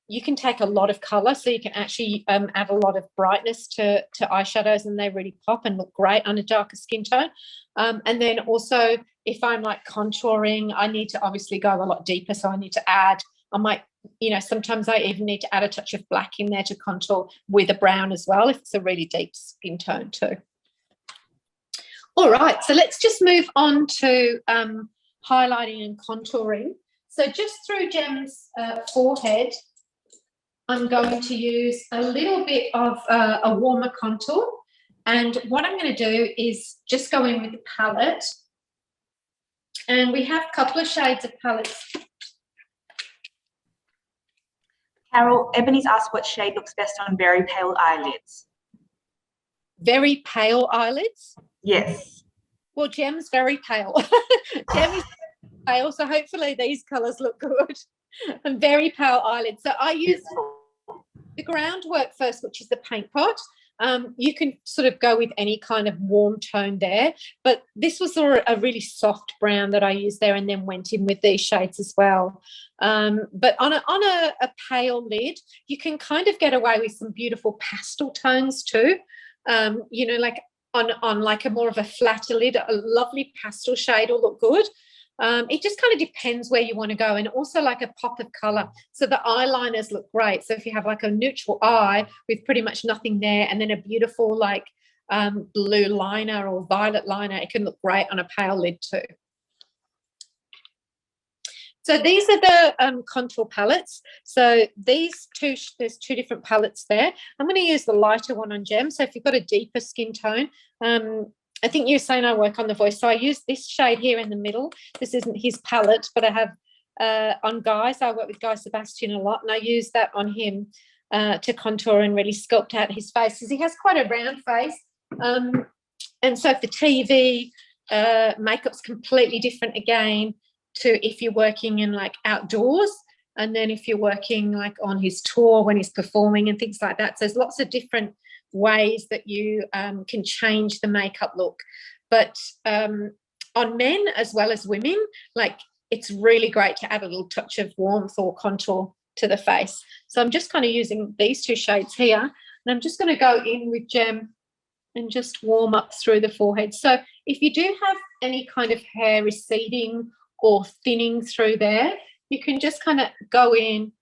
you can take a lot of colour, so you can actually add a lot of brightness to eyeshadows, and they really pop and look great on a darker skin tone. And then also, if I'm like contouring, I need to obviously go a lot deeper, so I need to add, I might, sometimes I even need to add a touch of black in there to contour with a brown as well, if it's a really deep skin tone too. All right, so let's just move on to highlighting and contouring. So just through Gem's forehead, I'm going to use a little bit of a warmer contour. And what I'm going to do is just go in with the palette. And we have a couple of shades of palettes. Carol, Ebony's asked what shade looks best on very pale eyelids. Very pale eyelids? Yes. Well, Gem's very pale. Gem is pale, so hopefully these colours look good. And very pale eyelids. So I use the groundwork first, which is the paint pot. You can sort of go with any kind of warm tone there, but this was a really soft brown that I used there, and then went in with these shades as well. But on a pale lid, you can kind of get away with some beautiful pastel tones too. Like on like a more of a flatter lid, a lovely pastel shade will look good. It just kind of depends where you want to go, and also like a pop of colour. So the eyeliners look great. So if you have like a neutral eye with pretty much nothing there, and then a beautiful like blue liner or violet liner, it can look great on a pale lid too. So these are the contour palettes. So there's two different palettes there. I'm going to use the lighter one on Gem. So if you've got a deeper skin tone, I think you're saying I work on the voice. So I use this shade here in the middle. This isn't his palette, but I have on Guy. So I work with Guy Sebastian a lot, and I use that on him to contour and really sculpt out his face, because he has quite a round face. And so for TV, makeup's completely different again to if you're working in like outdoors, and then if you're working like on his tour when he's performing and things like that. So there's lots of different ways that you can change the makeup look. But on men as well as women, like it's really great to add a little touch of warmth or contour to the face. So I'm just kind of using these two shades here, and I'm just going to go in with Gem and just warm up through the forehead. So if you do have any kind of hair receding or thinning through there, you can just kind of go in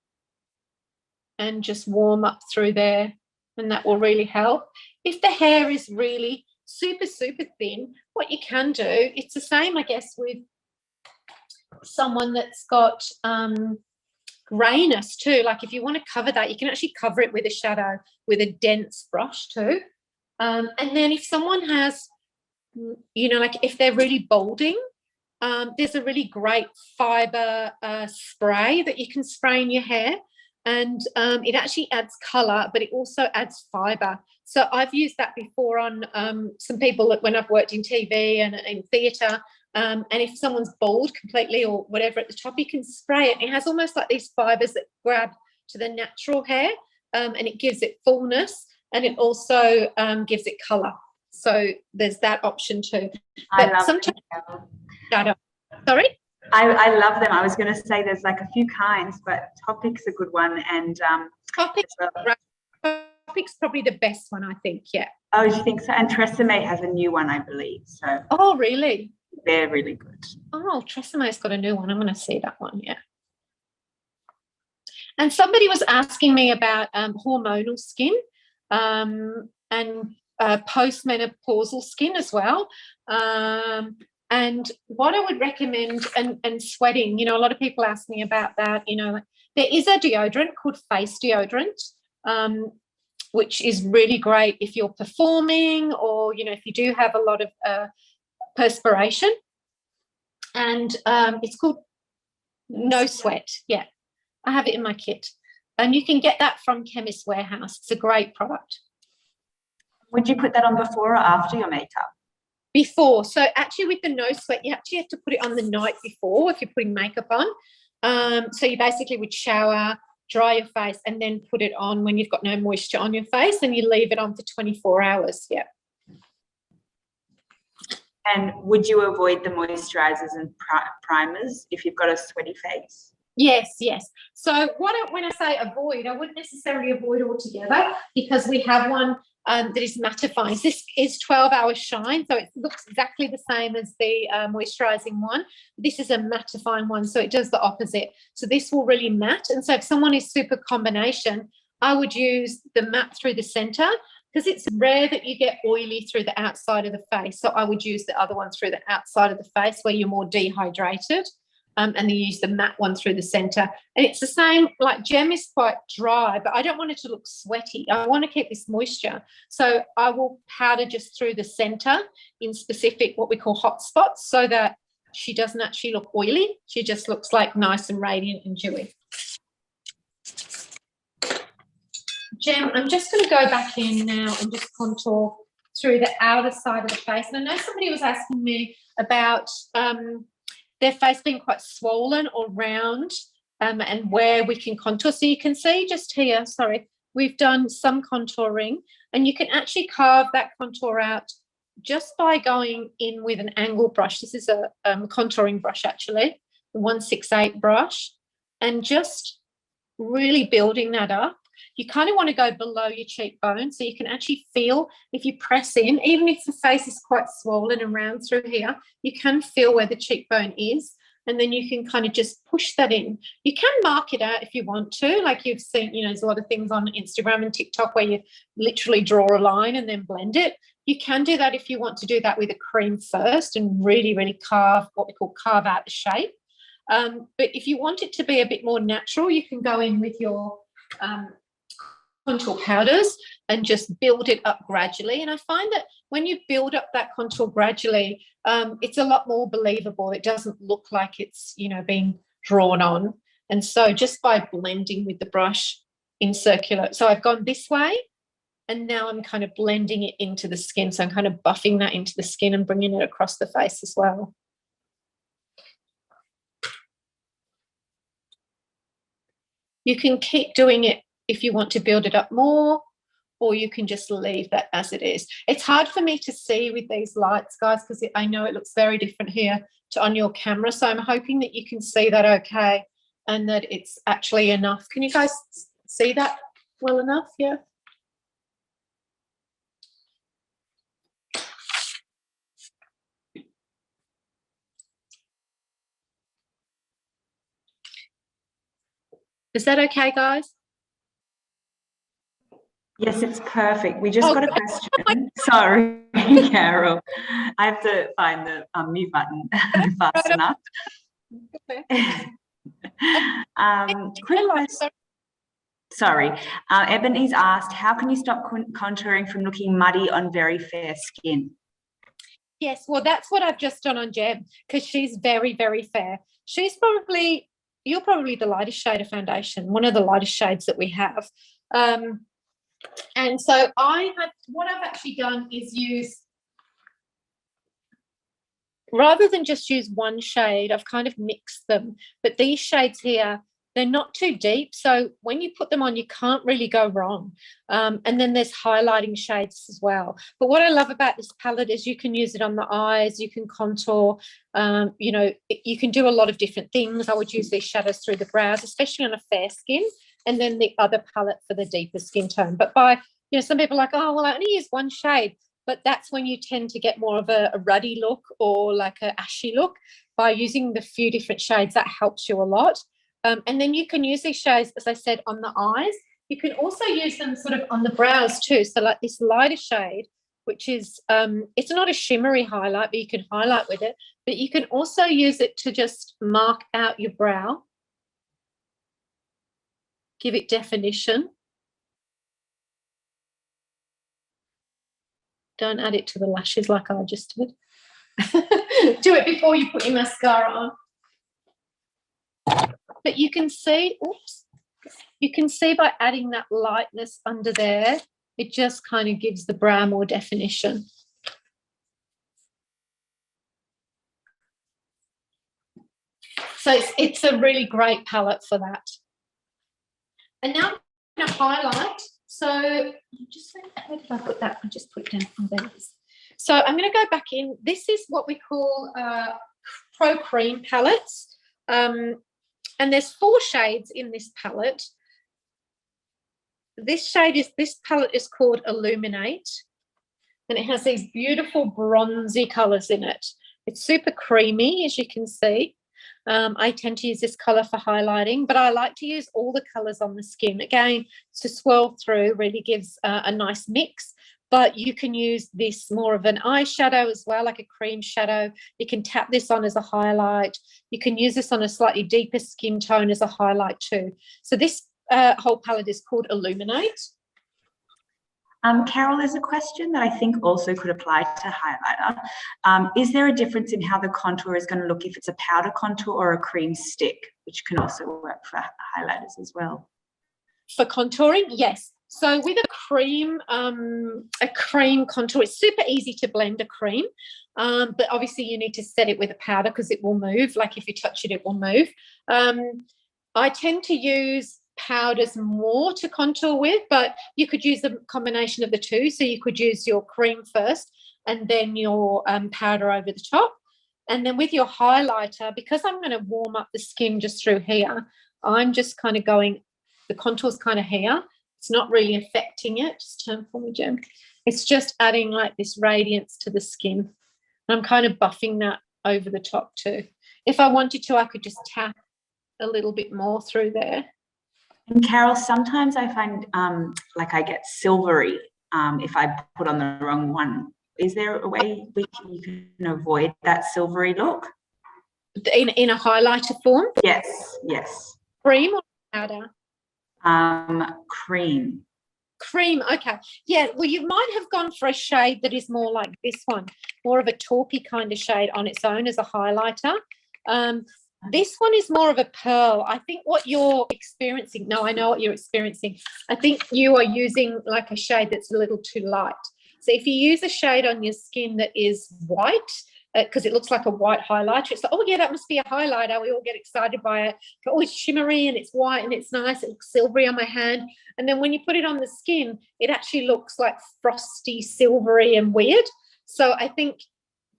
and just warm up through there, and that will really help. If the hair is really super, super thin, what you can do, it's the same, I guess, with someone that's got grayness too. Like if you want to cover that, you can actually cover it with a shadow with a dense brush too. And then if someone has, like if they're really balding, there's a really great fibre spray that you can spray in your hair, and it actually adds colour, but it also adds fibre. So I've used that before on some people when I've worked in TV and in theatre, and if someone's bald completely or whatever at the top, you can spray it. It has almost like these fibres that grab to the natural hair, and it gives it fullness, and it also gives it colour. So there's that option too. But sometimes shadow. Sorry? I love them. I was going to say there's like a few kinds, but Topic's a good one. And Topic's probably the best one, I think, yeah. Oh, do you think so? And Tresemme has a new one, I believe. So. Oh, really? They're really good. Oh, Tresemme's got a new one. I'm going to see that one, yeah. And somebody was asking me about hormonal skin and postmenopausal skin as well. And what I would recommend, and sweating, you know, a lot of people ask me about that, you know, there is a deodorant called face deodorant, which is really great if you're performing, or, you know, if you do have a lot of perspiration. And it's called No Sweat. Yeah, I have it in my kit. And you can get that from Chemist Warehouse. It's a great product. Would you put that on before or after your makeup? Before. So actually with the No Sweat, you actually have to put it on the night before if you're putting makeup on. So you basically would shower, dry your face, and then put it on when you've got no moisture on your face, and you leave it on for 24 hours. Yeah. And would you avoid the moisturizers and primers if you've got a sweaty face? Yes, yes. So when I say avoid, I wouldn't necessarily avoid altogether, because we have one that is mattifying. This is 12-hour shine, so it looks exactly the same as the moisturizing one. This is a mattifying one, so it does the opposite. So this will really matte. And so if someone is super combination, I would use the matte through the center, because it's rare that you get oily through the outside of the face. So I would use the other one through the outside of the face where you're more dehydrated. And then you use the matte one through the center. And it's the same, like Gem is quite dry, but I don't want it to look sweaty. I want to keep this moisture. So I will powder just through the center in specific what we call hot spots, so that she doesn't actually look oily. She just looks like nice and radiant and dewy. Gem, I'm just going to go back in now and just contour through the outer side of the face. And I know somebody was asking me about their face being quite swollen or round, and where we can contour. So you can see just here, sorry, we've done some contouring, and you can actually carve that contour out just by going in with an angle brush. This is a contouring brush, actually, the 168 brush, and just really building that up. You kind of want to go below your cheekbone, so you can actually feel, if you press in, even if the face is quite swollen and round through here, you can feel where the cheekbone is, and then you can kind of just push that in. You can mark it out if you want to, like you've seen, you know, there's a lot of things on Instagram and TikTok where you literally draw a line and then blend it. You can do that if you want to do that with a cream first and really, really carve, what we call carve out the shape. But if you want it to be a bit more natural, you can go in with your contour powders and just build it up gradually. And I find that when you build up that contour gradually, it's a lot more believable. It doesn't look like it's, you know, being drawn on. And so just by blending with the brush in circular, so I've gone this way, and now I'm kind of blending it into the skin. So I'm kind of buffing that into the skin and bringing it across the face as well. You can keep doing it if you want to build it up more, or you can just leave that as it is. It's hard for me to see with these lights, guys, because I know it looks very different here to on your camera. So I'm hoping that you can see that okay, and that it's actually enough. Can you guys see that well enough? Yeah. Is that okay, guys? Yes, it's perfect. We just got a question. Sorry, Carol. I have to find the mute button fast enough. Quick question. Sorry. Ebony's asked, how can you stop contouring from looking muddy on very fair skin? Yes, well, that's what I've just done on Jeb, because she's very, very fair. She's probably, you're probably the lightest shade of foundation, one of the lightest shades that we have. And so what I've actually done is use, rather than just use one shade, I've kind of mixed them. But these shades here, they're not too deep. So when you put them on, you can't really go wrong. And then there's highlighting shades as well. But what I love about this palette is you can use it on the eyes, you can contour, you know, you can do a lot of different things. I would use these shadows through the brows, especially on a fair skin, and then the other palette for the deeper skin tone. But by, you know, some people are like, oh, well, I only use one shade. But that's when you tend to get more of a ruddy look or like a ashy look. By using the few different shades, that helps you a lot. And then you can use these shades, as I said, on the eyes. You can also use them sort of on the brows too. So like this lighter shade, which is, it's not a shimmery highlight, but you can highlight with it. But you can also use it to just mark out your brow, give it definition. Don't add it to the lashes like I just did. Do it before you put your mascara on. But you can see, oops, you can see by adding that lightness under there, it just kind of gives the brow more definition. So it's a really great palette for that. And now I'm going to highlight. So just where did I put that? I just put it down. Oh, there it is. So I'm going to go back in. This is what we call Pro Cream palettes. And there's 4 shades in this palette. This palette is called Illuminate. And it has these beautiful bronzy colours in it. It's super creamy, as you can see. I tend to use this colour for highlighting, but I like to use all the colours on the skin. Again, to swirl through really gives a nice mix, but you can use this more of an eyeshadow as well, like a cream shadow. You can tap this on as a highlight. You can use this on a slightly deeper skin tone as a highlight too. So this whole palette is called Illuminate. Carol, there's a question that I think also could apply to highlighter. Is there a difference in how the contour is going to look if it's a powder contour or a cream stick, which can also work for highlighters as well? For contouring, yes. So with a cream contour, it's super easy to blend a cream, but obviously you need to set it with a powder because it will move. Like if you touch it, it will move. I tend to use powders more to contour with, but you could use a combination of the two. So you could use your cream first and then your powder over the top. And then with your highlighter, because I'm going to warm up the skin just through here, I'm just kind of going, the contour's kind of here. It's not really affecting it. Just turn for me, Jem. It's just adding like this radiance to the skin. And I'm kind of buffing that over the top too. If I wanted to, I could just tap a little bit more through there. And Carol, sometimes I find like I get silvery if I put on the wrong one. Is there a way you can avoid that silvery look? In a highlighter form? Yes, yes. Cream or powder? Cream. Cream, okay. Yeah, well, you might have gone for a shade that is more like this one, more of a taupey kind of shade on its own as a highlighter. This one is more of a pearl. I think what you're experiencing, no, I know what you're experiencing. I think you are using like a shade that's a little too light. So if you use a shade on your skin that is white, because it looks like a white highlighter, it's like, oh yeah, that must be a highlighter. We all get excited by it. Oh, it's shimmery and it's white and it's nice. It looks silvery on my hand. And then when you put it on the skin, it actually looks like frosty, silvery and weird. So I think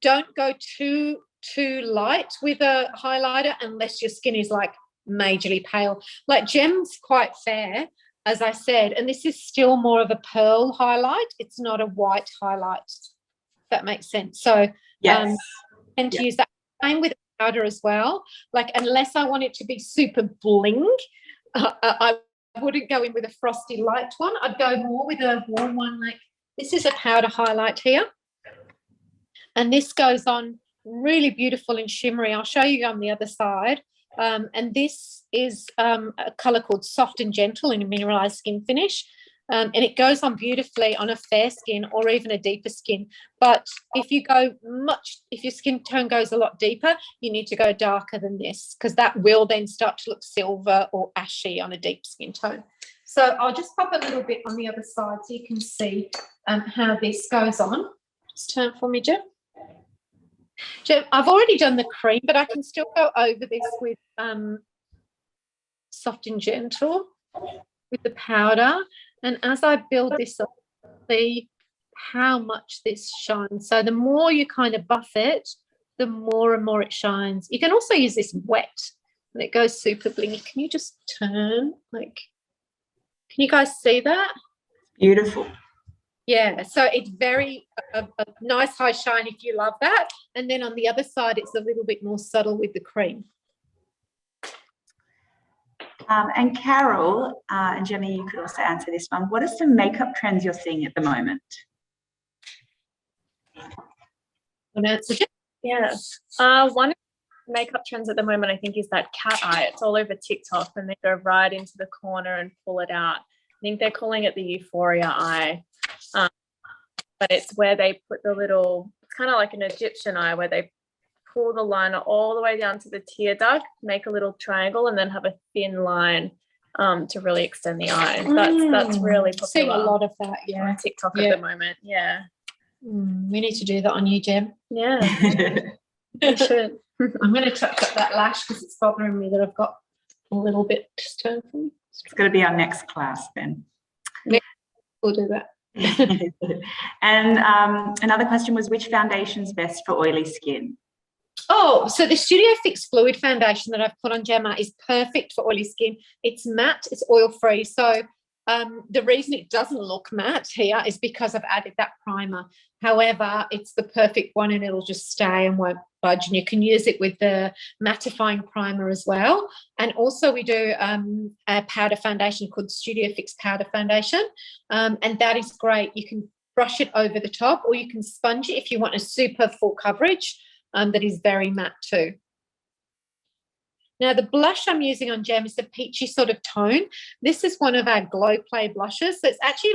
don't go too light with a highlighter unless your skin is like majorly pale. Like Gem's quite fair, as I said, and this is still more of a pearl highlight. It's not a white highlight, if that makes sense. So yes. And to use that same with powder as well. Like unless I want it to be super bling, I wouldn't go in with a frosty light one. I'd go more with a warm one. Like this is a powder highlight here, and this goes on really beautiful and shimmery. I'll show you on the other side. And this is a colour called Soft and Gentle in a mineralised skin finish. And it goes on beautifully on a fair skin or even a deeper skin. But if your skin tone goes a lot deeper, you need to go darker than this because that will then start to look silver or ashy on a deep skin tone. So I'll just pop a little bit on the other side so you can see how this goes on. Just turn for me, Jem. Jem, I've already done the cream, but I can still go over this with Soft and Gentle with the powder. And as I build this up, see how much this shines. So the more you kind of buff it, the more and more it shines. You can also use this wet and it goes super blingy. Can you just turn? Like, can you guys see that? Beautiful. Yeah, so it's very a nice high shine if you love that. And then on the other side, it's a little bit more subtle with the cream. And Carol and Jenny, you could also answer this one. What are some makeup trends you're seeing at the moment? An answer. Yeah. One of the makeup trends at the moment, I think, is that cat eye. It's all over TikTok, and they go right into the corner and pull it out. I think they're calling it the euphoria eye. But it's where they put the little, it's kind of like an Egyptian eye, where they pull the liner all the way down to the tear duct, make a little triangle, and then have a thin line to really extend the eye. That's really popular. Seeing a lot of that, on TikTok at the moment. Yeah. We need to do that on you, Jem. Yeah. You should. I'm going to touch up that lash because it's bothering me that I've got a little bit turned for me. It's going to be our next class then. We'll do that. And another question was, which foundation is best for oily skin? Oh, so the Studio Fix Fluid Foundation that I've put on Gemma is perfect for oily skin. It's matte, it's oil-free. So the reason it doesn't look matte here is because I've added that primer. However, it's the perfect one and it'll just stay and won't budge. And you can use it with the mattifying primer as well. And also we do a powder foundation called Studio Fix Powder Foundation. And that is great. You can brush it over the top, or you can sponge it if you want a super full coverage. That is very matte too. Now, the blush I'm using on Gem is the peachy sort of tone. This is one of our Glow Play blushes. So it's actually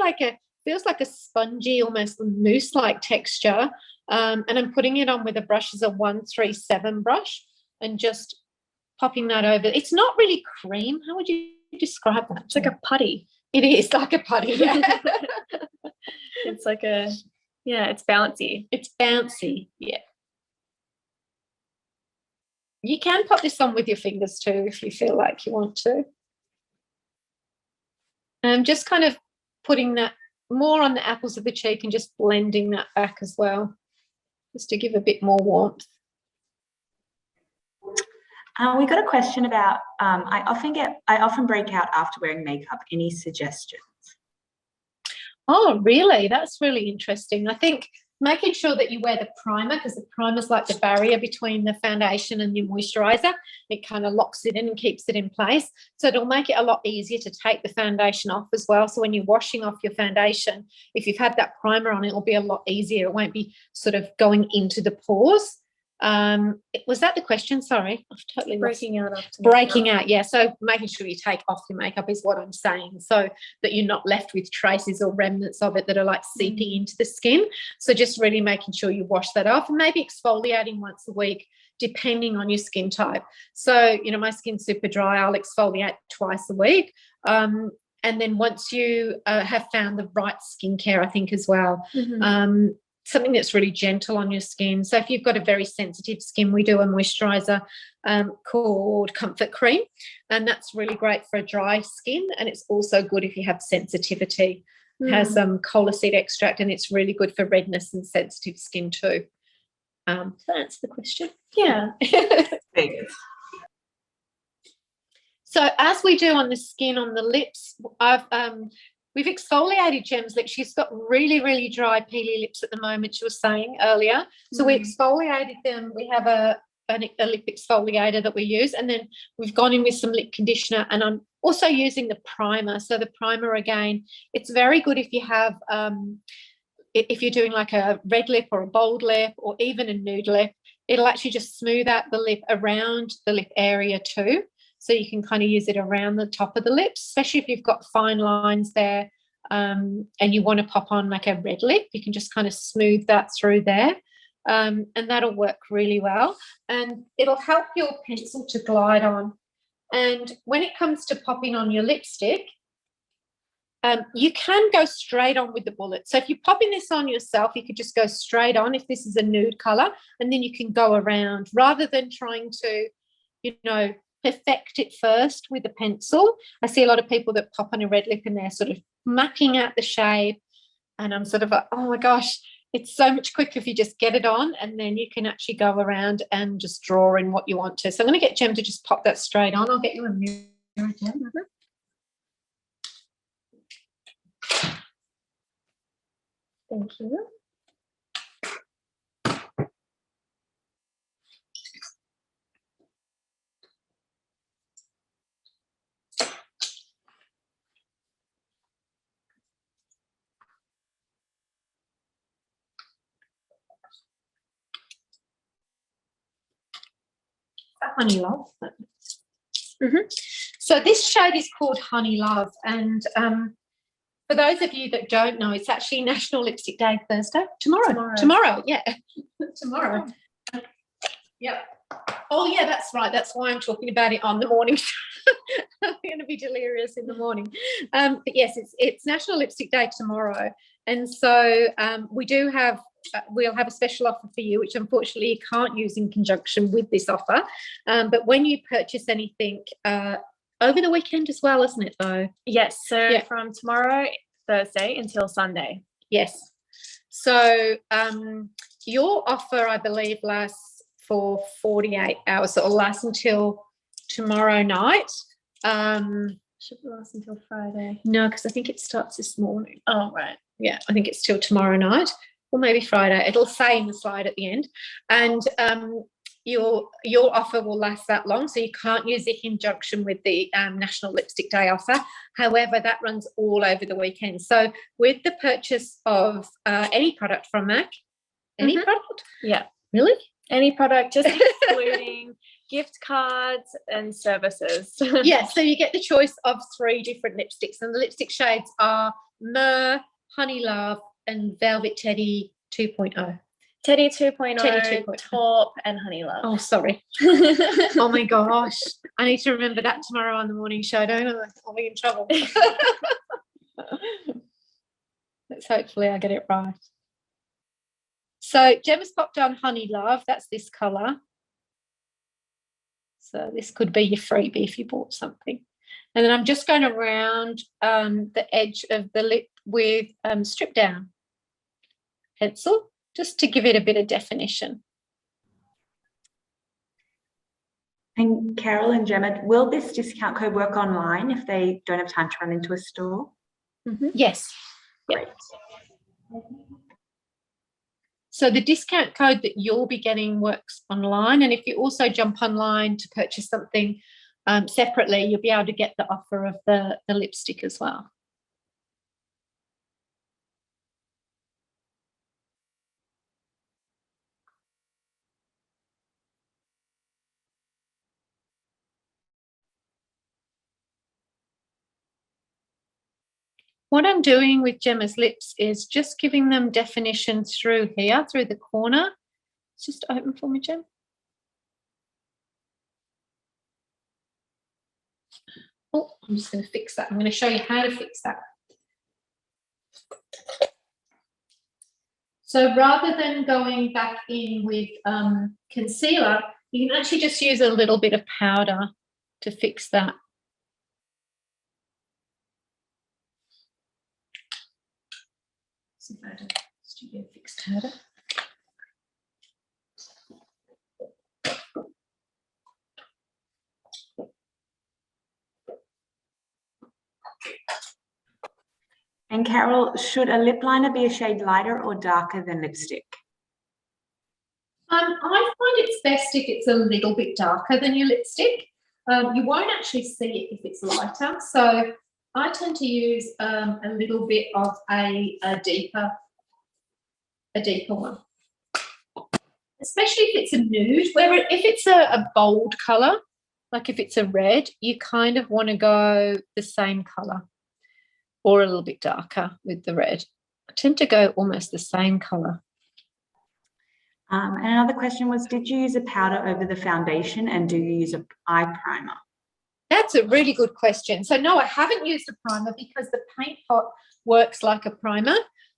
feels like a spongy, almost mousse-like texture. And I'm putting it on with a brush as a 137 brush and just popping that over. It's not really cream. How would you describe that? It's like a putty. It is like a putty, yeah. It's like it's bouncy. It's bouncy, yeah. You can pop this on with your fingers too if you feel like you want to. Just kind of putting that more on the apples of the cheek and just blending that back as well, just to give a bit more warmth. We got a question about, I often break out after wearing makeup. Any suggestions? Oh, really? That's really interesting. I think making sure that you wear the primer, because the primer is like the barrier between the foundation and your moisturizer. It kind of locks it in and keeps it in place. So it'll make it a lot easier to take the foundation off as well. So when you're washing off your foundation, if you've had that primer on, it'll be a lot easier. It won't be sort of going into the pores. Was that the question? Sorry, I've totally breaking out after breaking out. Yeah, so making sure you take off your makeup is what I'm saying, so that you're not left with traces or remnants of it that are like seeping into the skin. So just really making sure you wash that off, and maybe exfoliating once a week depending on your skin type. So my skin's super dry, I'll exfoliate twice a week. And then once you have found the right skincare, I think as well, something that's really gentle on your skin. So if you've got a very sensitive skin, we do a moisturizer called Comfort Cream, and that's really great for a dry skin, and it's also good if you have sensitivity. It has some cola seed extract, and it's really good for redness and sensitive skin too. Does that answer the question? Yeah. So as we do on the skin, on the lips, we've exfoliated Gem's lips. She's got really, really dry, peely lips at the moment, she was saying earlier. So we exfoliated them. We have a lip exfoliator that we use, and then we've gone in with some lip conditioner, and I'm also using the primer. So the primer, again, it's very good if you have, if you're doing like a red lip or a bold lip or even a nude lip, it'll actually just smooth out the lip around the lip area too. So you can kind of use it around the top of the lips, especially if you've got fine lines there, and you want to pop on like a red lip. You can just kind of smooth that through there, and that'll work really well. And it'll help your pencil to glide on. And when it comes to popping on your lipstick, you can go straight on with the bullet. So if you're popping this on yourself, you could just go straight on if this is a nude colour, and then you can go around rather than trying to, perfect it first with a pencil. I see a lot of people that pop on a red lip and they're sort of mucking out the shade, and I'm sort of like, oh my gosh, it's so much quicker if you just get it on, and then you can actually go around and just draw in what you want to. So I'm going to get Gem to just pop that straight on. I'll get you a mirror, Gem. Thank you. Honey Love. So this shade is called Honey Love, and for those of you that don't know, it's actually National Lipstick Day Thursday. Tomorrow, yeah. Tomorrow. Yeah. Oh, yeah, that's right. That's why I'm talking about it on the morning. I'm going to be delirious in the morning. But yes, it's National Lipstick Day tomorrow. And so we'll have a special offer for you, which unfortunately you can't use in conjunction with this offer. But when you purchase anything over the weekend as well, isn't it, though? Yes, so from tomorrow, Thursday, until Sunday. Yes. So your offer, I believe, lasts for 48 hours. So it'll last until tomorrow night. Should last until Friday. No, because I think it starts this morning. Oh, right. Yeah, I think it's till tomorrow night or maybe Friday. It'll say in the slide at the end. And your offer will last that long, so you can't use it in conjunction with the National Lipstick Day offer. However, that runs all over the weekend. So with the purchase of any product from MAC, any product? Yeah. Really? Any product, just excluding gift cards and services. Yeah, so you get the choice of 3 different lipsticks, and the lipstick shades are Myrrh, Honey Love, and Velvet Teddy 2.0. Teddy 2.0, Teddy 2.0. Taupe, and Honey Love. Oh, sorry. Oh, my gosh. I need to remember that tomorrow on the morning show, don't I? I'll be in trouble. Let's hopefully I get it right. So Gemma's popped on Honey Love. That's this colour. So this could be your freebie if you bought something. And then I'm just going to round the edge of the lip with Strip Down pencil, just to give it a bit of definition. And Carol and Gemma, will this discount code work online if they don't have time to run into a store? Yes. Great. So the discount code that you'll be getting works online, and if you also jump online to purchase something separately, you'll be able to get the offer of the lipstick as well. What I'm doing with Gemma's lips is just giving them definition through here, through the corner. It's just open for me, Gem. Oh, I'm just going to fix that. I'm going to show you how to fix that. So rather than going back in with concealer, you can actually just use a little bit of powder to fix that. Studio Fix powder. And Carol, should a lip liner be a shade lighter or darker than lipstick? I find it's best if it's a little bit darker than your lipstick. You won't actually see it if it's lighter. So I tend to use a little bit of a deeper one, especially if it's a nude. Where if it's a bold colour, like if it's a red, you kind of want to go the same colour or a little bit darker with the red. I tend to go almost the same colour. And another question was, did you use a powder over the foundation, and do you use an eye primer? That's a really good question. So no, I haven't used a primer because the paint pot works like a primer.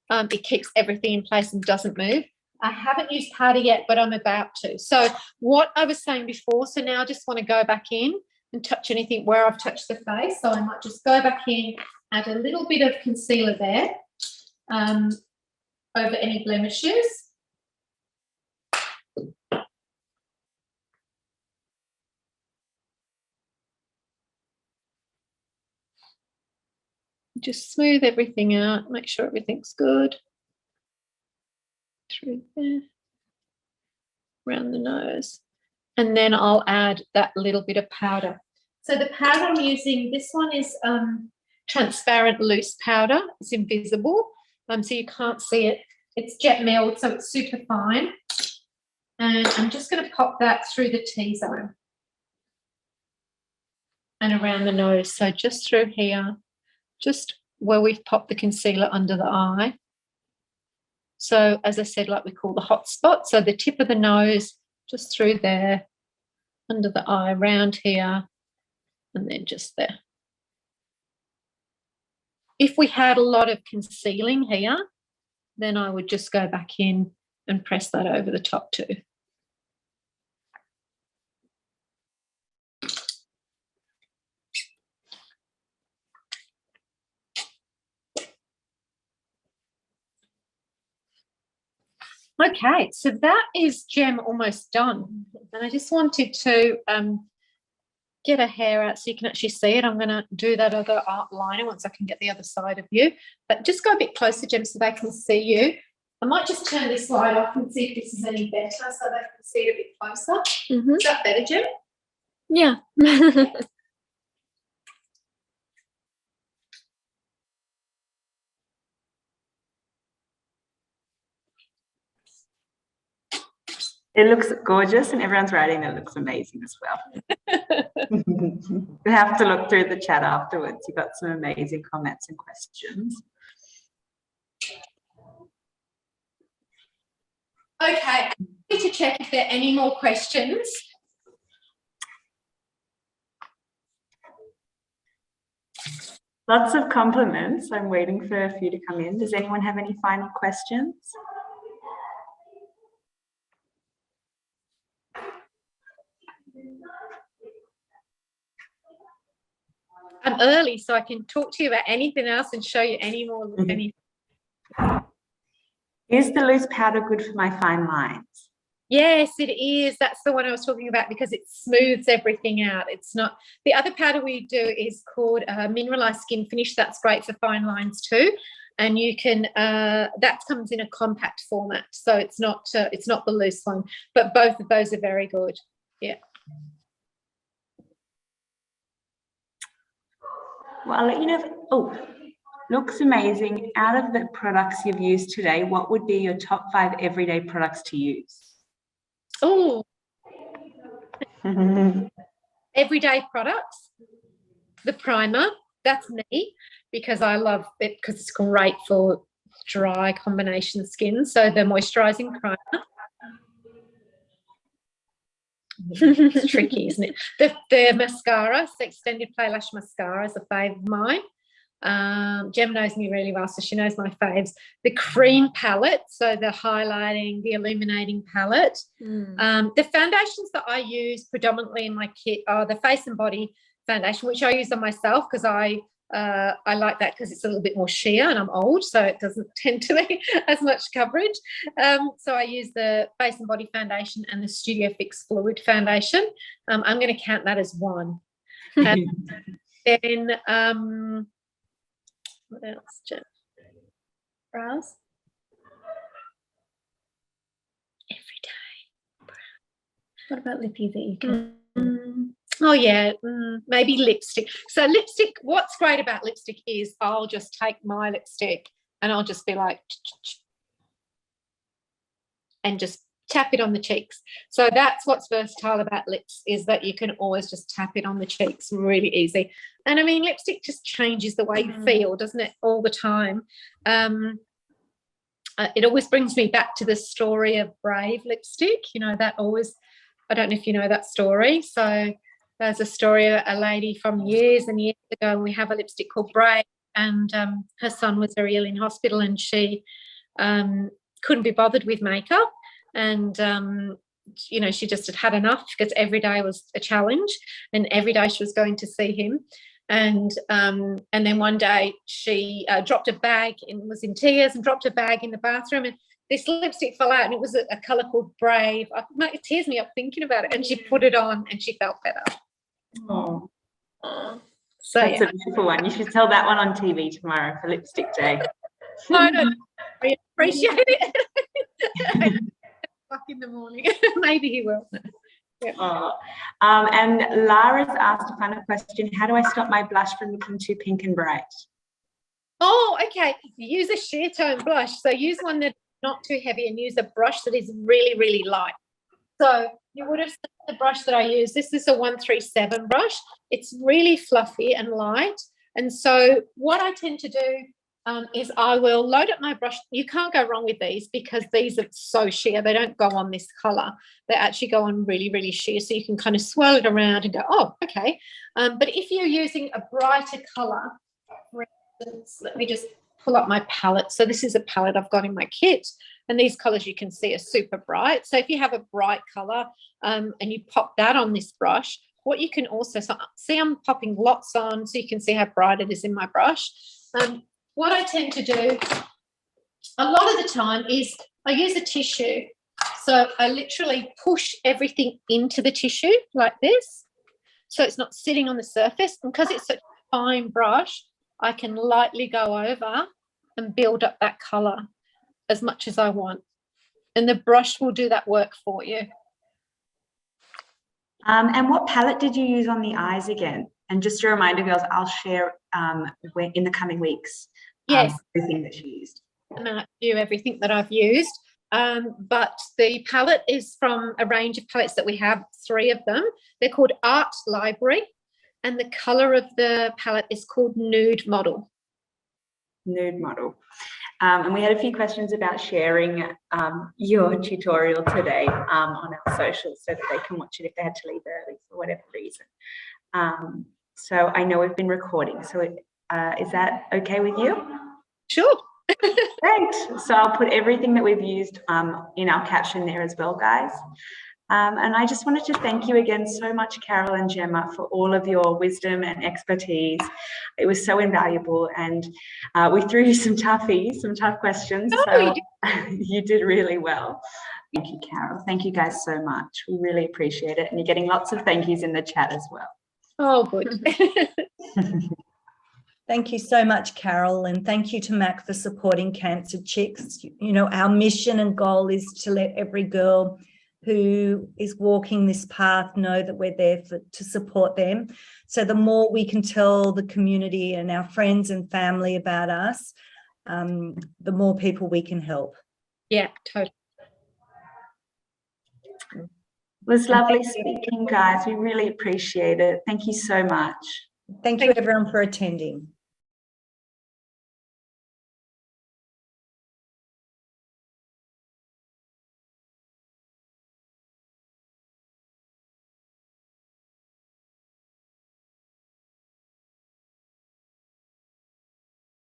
It keeps everything in place and doesn't move. I haven't used powder yet, but I'm about to. So what I was saying before, so now I just want to go back in and touch anything where I've touched the face. So I might just go back in, add a little bit of concealer there over any blemishes. Just smooth everything out, make sure everything's good. Through there, around the nose. And then I'll add that little bit of powder. So the powder I'm using, this one is transparent loose powder. It's invisible, so you can't see it. It's jet milled, so it's super fine. And I'm just going to pop that through the T-zone. and around the nose. So just through here, just where we've popped the concealer under the eye. So as I said, like we call the hot spot. So the tip of the nose, just through there, under the eye, around here, and then just there. If we had a lot of concealing here, then I would just go back in and press that over the top too. Okay, so that is Gem almost done. And I just wanted to get a hair out so you can actually see it. I'm going to do that other liner once I can get the other side of you. But just go a bit closer, Gem, so they can see you. I might just turn this light off and see if this is any better so they can see it a bit closer. Mm-hmm. Is that better, Gem? Yeah. It looks gorgeous, and everyone's writing it looks amazing as well. You have to look through the chat afterwards. You've got some amazing comments and questions. Okay, I need to check if there are any more questions. Lots of compliments. I'm waiting for a few to come in. Does anyone have any final questions? I'm early, so I can talk to you about anything else and show you any more. Is the loose powder good for my fine lines? Yes, it is. That's the one I was talking about because it smooths everything out. It's not the other powder we do is called Mineralized Skin Finish. That's great for fine lines too, and you can that comes in a compact format, so it's not the loose one. But both of those are very good. Yeah. Well, I'll let you know. Oh, looks amazing. Out of the products you've used today, what would be your top 5 everyday products to use? Oh, everyday products. The primer, that's me, because I love it because it's great for dry combination skin. So the moisturizing primer. It's tricky, isn't it? The mascara, so extended play lash mascara is a fave of mine. Gem knows me really well, so she knows my faves. The cream palette, so the highlighting, the illuminating palette. The foundations that I use predominantly in my kit are the face and body foundation, which I use on myself because I like that because it's a little bit more sheer and I'm old, so it doesn't tend to be as much coverage. So I use the face and body foundation and the Studio Fix Fluid foundation. I'm going to count that as one. And then what else, Jen? Brows. Every day. What about lippy that you can? Oh yeah, maybe lipstick. So lipstick, what's great about lipstick is I'll just take my lipstick and I'll just be like and just tap it on the cheeks. So that's what's versatile about lips, is that you can always just tap it on the cheeks really easy. And I mean, lipstick just changes the way you feel, doesn't it, all the time. It always brings me back to the story of Brave lipstick. You know, that always, I don't know if you know that story. So there's a story of a lady from years and years ago, and we have a lipstick called Brave, and her son was very ill in hospital, and she couldn't be bothered with makeup, and you know, she just had enough because every day was a challenge, and every day she was going to see him, and then one day she dropped a bag and was in tears and dropped a bag in the bathroom, and this lipstick fell out, and it was a colour called Brave. It tears me up thinking about it, and she put it on and she felt better. Oh, so that's yeah. a beautiful one. You should tell that one on TV tomorrow for Lipstick Day. No, I appreciate it. Back in the morning. Maybe he will. Yeah. Oh. And Lara's asked a final question. How do I stop my blush from looking too pink and bright? Oh, okay. Use a sheer tone blush. So use one that's not too heavy and use a brush that is really, really light. So you would have seen the brush that I use. This is a 137 brush. It's really fluffy and light. And so what I tend to do is I will load up my brush. You can't go wrong with these because these are so sheer. They don't go on this color. They actually go on really, really sheer. So you can kind of swirl it around and go, oh, okay. But if you're using a brighter color, for instance, let me just pull up my palette. So this is a palette I've got in my kit. And these colors you can see are super bright. So if you have a bright color and you pop that on this brush, what you can also see, I'm popping lots on so you can see how bright it is in my brush. What I tend to do a lot of the time is I use a tissue. So I literally push everything into the tissue like this. So it's not sitting on the surface. And because it's such a fine brush, I can lightly go over and build up that color as much as I want. And the brush will do that work for you. And what palette did you use on the eyes again? And just a reminder, girls, I'll share in the coming weeks Yes, everything that she used. I'm going to do everything that I've used. But the palette is from a range of palettes that we have, 3 of them. They're called Art Library. And the colour of the palette is called Nude Model. Nude Model. And we had a few questions about sharing your tutorial today on our socials so that they can watch it if they had to leave early for whatever reason. So I know we've been recording. So is that okay with you? Sure. Great. So I'll put everything that we've used in our caption there as well, guys. And I just wanted to thank you again so much, Carol and Gemma, for all of your wisdom and expertise. It was so invaluable, and we threw you some tough questions, so you did really well. Thank you, Carol. Thank you guys so much. We really appreciate it, and you're getting lots of thank yous in the chat as well. Oh, good. Thank you so much, Carol, and thank you to MAC for supporting Cancer Chicks. You know, our mission and goal is to let every girl who is walking this path know that we're there to support them. So the more we can tell the community and our friends and family about us, the more people we can help. Yeah, totally. It was lovely speaking, guys. We really appreciate it. Thank you so much. Thank you, everyone, for attending.